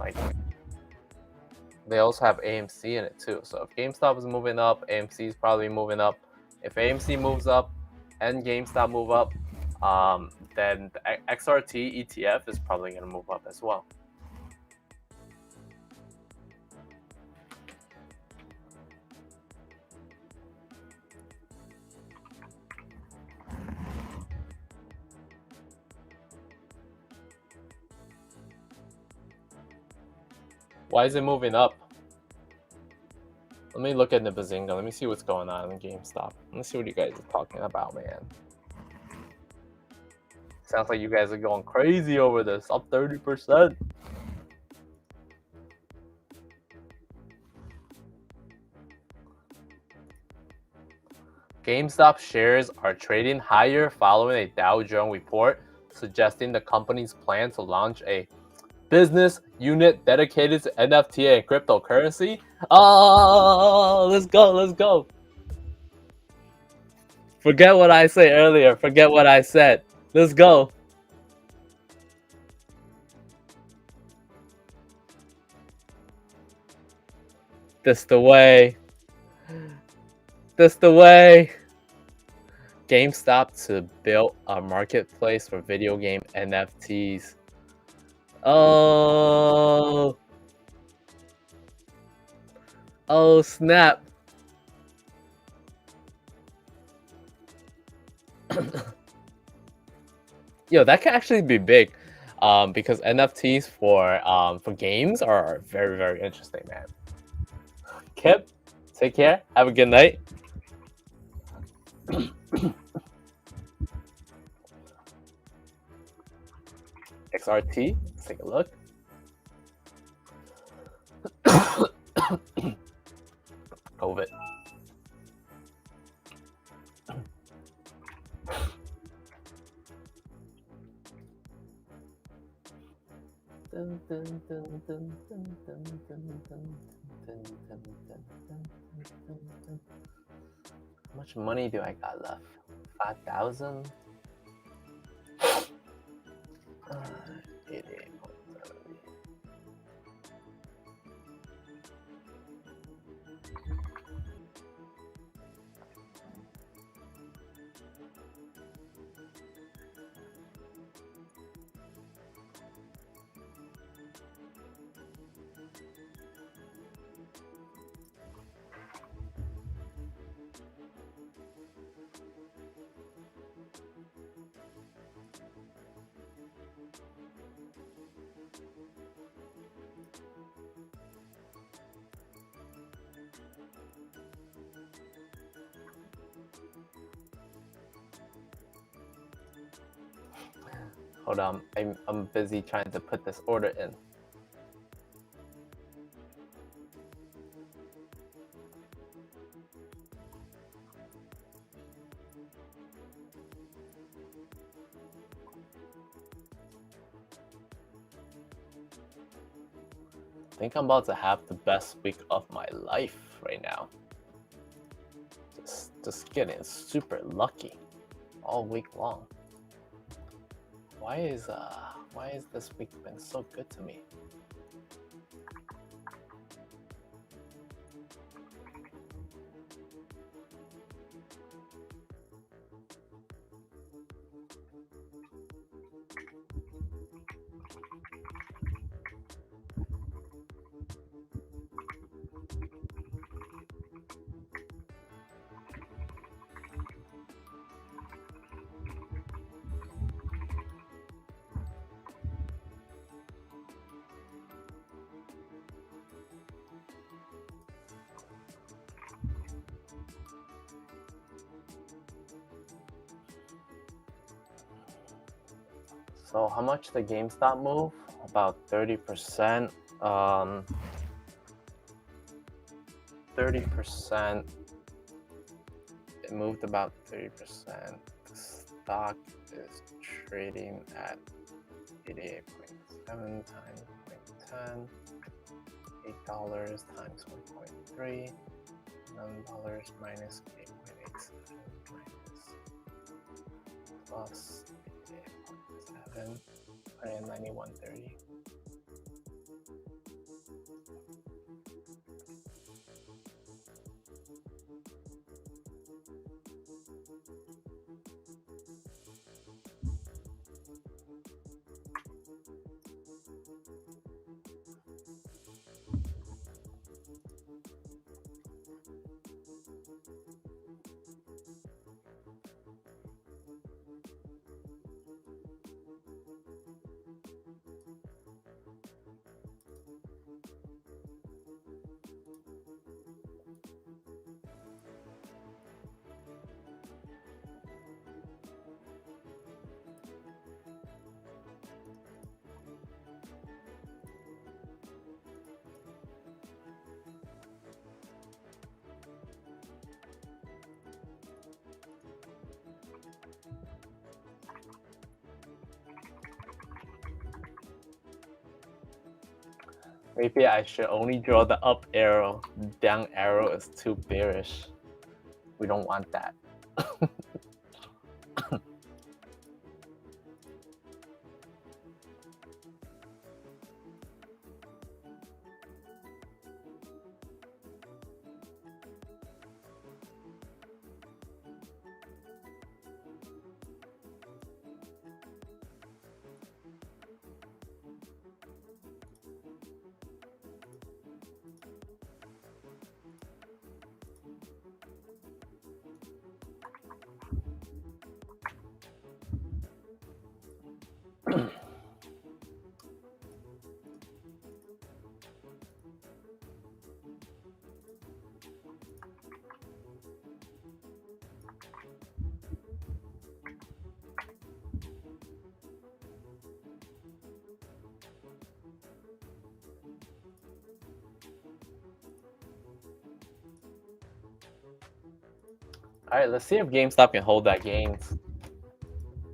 AMC in it too. So if GameStop is moving up, AMC is probably moving up. If AMC moves up and GameStop move up, then the XRT ETF is probably gonna move up as well. Why is it moving up? Let me look at the Bazinga. Let me see what's going on in GameStop. Let me see what you guys are talking about, man. Sounds like you guys are going crazy over this. Up 30%. GameStop shares are trading higher following a Dow Jones report suggesting the company's plan to launch a business unit dedicated to NFT and cryptocurrency. Oh, let's go. Forget what I said earlier. Forget what I said. Let's go. This the way. This the way. GameStop to build a marketplace for video game NFTs. Oh. Oh, snap. Yo, that could actually be big, because NFTs for games are very, very interesting, man. Kip, take care. Have a good night. XRT, let's take a look. COVID. How much money do I got left? 5,000? 88.70. Hold on, I'm busy trying to put this order in. I think I'm about to have the best week of my life right now. Just getting super lucky all week long. Why is this week been so good to me? So how much the GameStop move? About 30%. 30%. It moved about 30%. The stock is trading at 88.7 times 0.10. $8 times 1.3. $9 minus 8.87 minus plus 88.7. 191.30. Maybe I should only draw the up arrow. Down arrow is too bearish. We don't want that. All right, let's see if GameStop can hold that gains.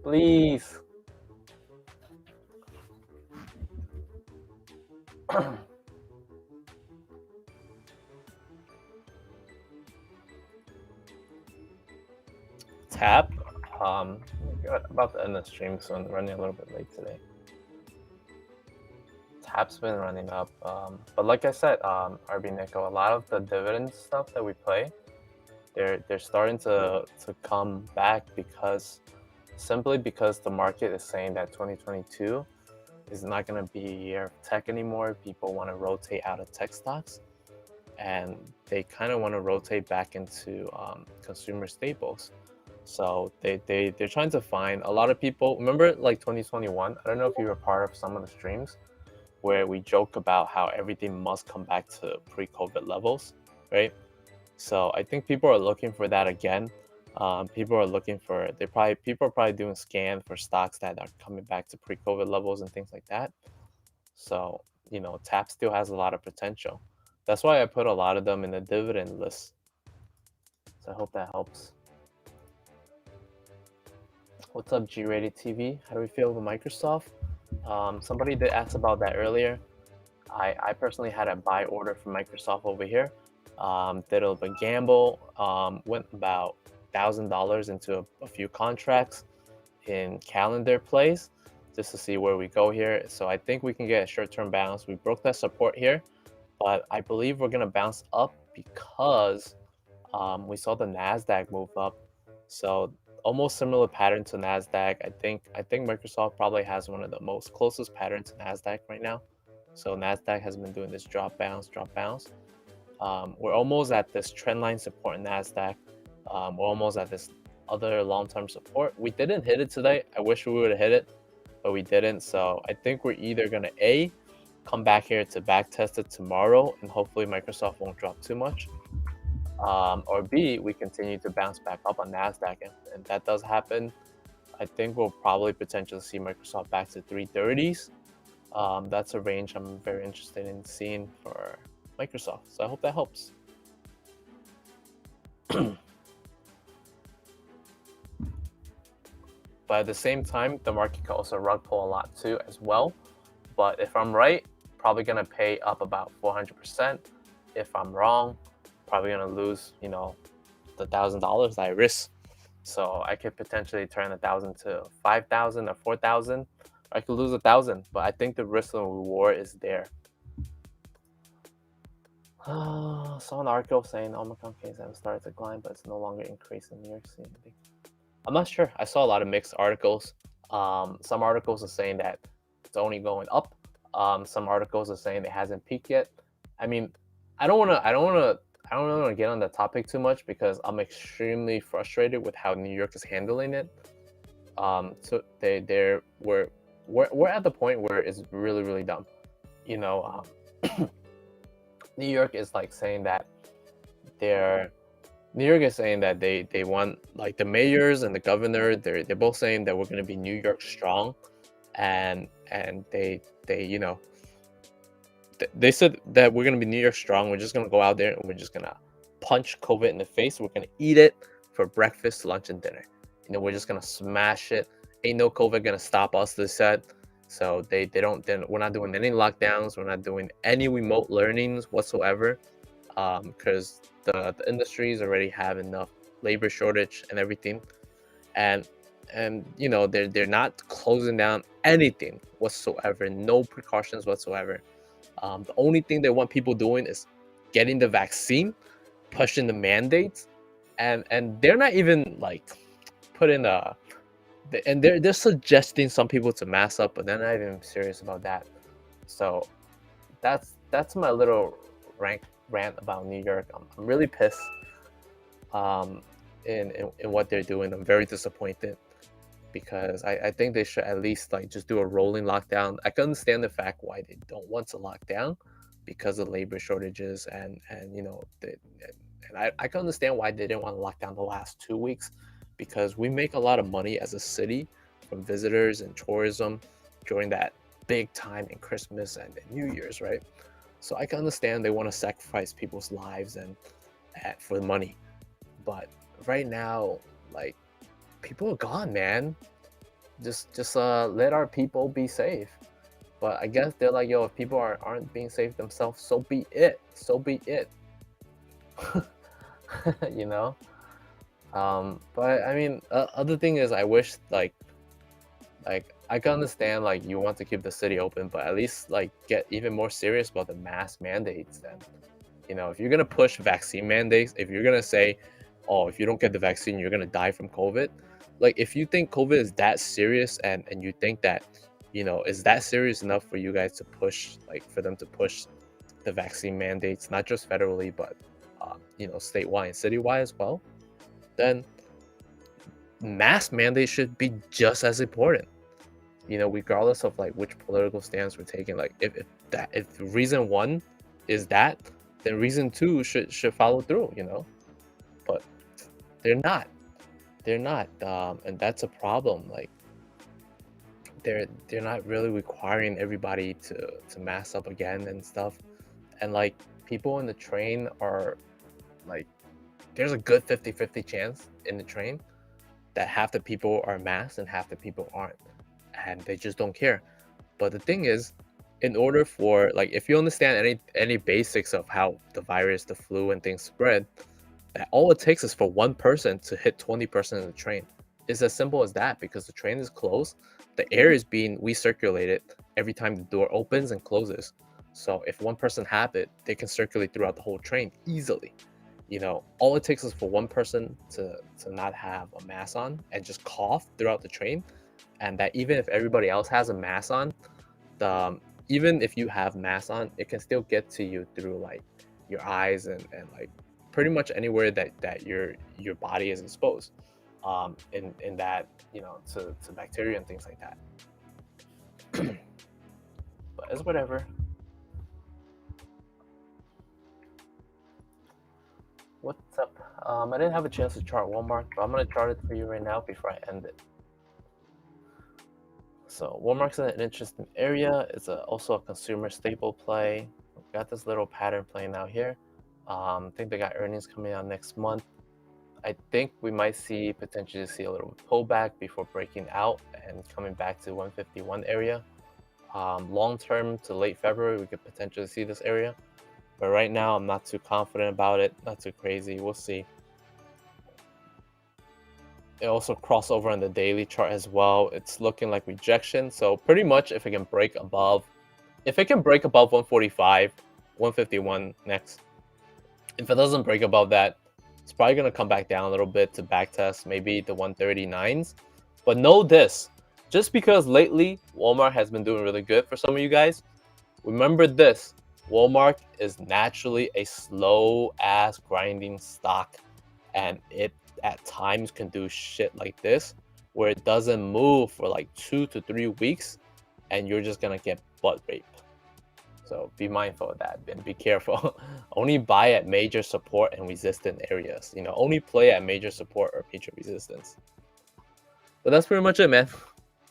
Please. Tap. Good. About to end the stream, so I'm running a little bit late today. Tap's been running up, but like I said, RB Nico, a lot of the dividend stuff that we play, they're starting to come back because simply because the market is saying that 2022 is not going to be a year of tech anymore. People want to rotate out of tech stocks, and they kind of want to rotate back into consumer staples. So they're trying to find a lot of people. Remember, like 2021. I don't know if you were part of some of the streams where we joke about how everything must come back to pre-COVID levels, right? So I think people are looking for that again. People are looking for people are probably doing scan for stocks that are coming back to pre-COVID levels and things like that. So Tap still has a lot of potential. That's why I put a lot of them in the dividend list. So I hope that helps. What's up, G-rated TV? How do we feel with Microsoft? Somebody did ask about that earlier. I personally had a buy order from Microsoft over here. Did a little bit gamble. Went about $1,000 into a few contracts in calendar plays just to see where we go here. So I think we can get a short-term bounce. We broke that support here, but I believe we're gonna bounce up because we saw the Nasdaq move up. So almost similar pattern to Nasdaq. I think Microsoft probably has one of the most closest patterns to Nasdaq right now. So Nasdaq has been doing this drop bounce, drop bounce. We're almost at this trend line support in Nasdaq. We're almost at this other long-term support. We didn't hit it today. I wish we would have hit it, but we didn't. So I think we're either gonna come back here to back test it tomorrow, and hopefully Microsoft won't drop too much. Or B, we continue to bounce back up on Nasdaq, and that does happen. I think we'll probably potentially see Microsoft back to 330s. That's a range I'm very interested in seeing for Microsoft. So I hope that helps. But at the same time, the market can also rug pull a lot too as well. But if I'm right, probably gonna pay up about 400%. If I'm wrong, probably gonna lose, the $1,000 I risk. So I could potentially turn 1,000 to 5,000 or 4,000. I could lose 1,000, but I think the risk and reward is there. Saw an article saying Omicron cases have started to climb, but it's no longer increasing in New York City. I'm not sure. I saw a lot of mixed articles. Some articles are saying that it's only going up. Some articles are saying it hasn't peaked yet. I mean, I don't want to get on that topic too much because I'm extremely frustrated with how New York is handling it. So we're at the point where it's really, really dumb. New York is like saying that New York is saying that they want, like, the mayors and the governor, they're both saying that we're going to be New York strong, and they they said that we're going to be New York strong. We're just going to go out there and we're just going to punch COVID in the face. We're going to eat it for breakfast, lunch, and dinner. We're just going to smash it. Ain't no COVID going to stop us, they said. So we're not doing any lockdowns. We're not doing any remote learnings whatsoever, because the industries already have enough labor shortage and everything, and they're not closing down anything whatsoever. No precautions whatsoever. The only thing they want people doing is getting the vaccine, pushing the mandates, and they're not even like putting and they're suggesting some people to mask up, but they're not even serious about that. So that's my little rant about New York. I'm really pissed in what they're doing. I'm very disappointed because I think they should at least like just do a rolling lockdown. I can understand the fact why they don't want to lock down because of labor shortages and I can understand why they didn't want to lock down the last 2 weeks, because we make a lot of money as a city from visitors and tourism during that big time in Christmas and New Year's, right? So I can understand they want to sacrifice people's lives and for the money, but right now, like, people are gone, man. Just let our people be safe. But I guess they're like, yo, if people aren't being safe themselves, so be it. So be it. you know. But I mean, other thing is, I wish like I can understand like you want to keep the city open, but at least like get even more serious about the mask mandates. Then, if you're gonna push vaccine mandates, if you're gonna say, oh, if you don't get the vaccine, you're gonna die from COVID. Like, if you think COVID is that serious, and you think that, is that serious enough for you guys to push, like for them to push the vaccine mandates, not just federally, but statewide and citywide as well, then mask mandates should be just as important. Regardless of like which political stance we're taking. Like, if reason one is that, then reason two should follow through. But they're not. They're not, and that's a problem. Like, they're not really requiring everybody to mask up again and stuff. And like, people in the train are like, there's a good 50-50 chance in the train that half the people are masked and half the people aren't, and they just don't care. But the thing is, in order for, like, if you understand any basics of how the virus, the flu, and things spread, that all it takes is for one person to hit 20% of the train. It's as simple as that, because the train is closed, the air is being recirculated every time the door opens and closes. So if one person have it, they can circulate throughout the whole train easily. All it takes is for one person to not have a mask on and just cough throughout the train, and that even if everybody else has a mask on, the even if you have mask on, it can still get to you through like your eyes, and like pretty much anywhere that your body is exposed, in that, to bacteria and things like that. But it's whatever. What's up? I didn't have a chance to chart Walmart, but I'm gonna chart it for you right now before I end it. So Walmart's in an interesting area. It's also a consumer staple play. We've got this little pattern playing out here. I think they got earnings coming out next month. I think we might potentially see a little pullback before breaking out and coming back to 151 area. Long term to late February, we could potentially see this area. But right now, I'm not too confident about it. Not too crazy. We'll see. It also cross over on the daily chart as well. It's looking like rejection. So pretty much, if it can break above 145, 151 next. If it doesn't break above that, it's probably going to come back down a little bit to back test maybe the 139s. But know this, just because lately Walmart has been doing really good for some of you guys, remember this: Walmart is naturally a slow ass grinding stock, and it at times can do shit like this where it doesn't move for like 2 to 3 weeks, and you're just gonna get butt raped. So be mindful of that and be careful. Only buy at major support and resistant areas. Only play at major support or major resistance. But that's pretty much it, man.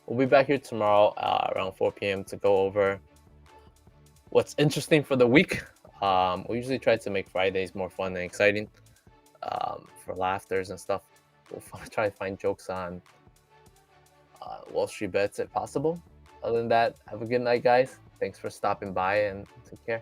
We'll be back here tomorrow around 4 p.m. to go over what's interesting for the week. We usually try to make Fridays more fun and exciting, for laughters and stuff. We'll try to find jokes on Wall Street bets if possible. Other than that, have a good night, guys. Thanks for stopping by, and take care.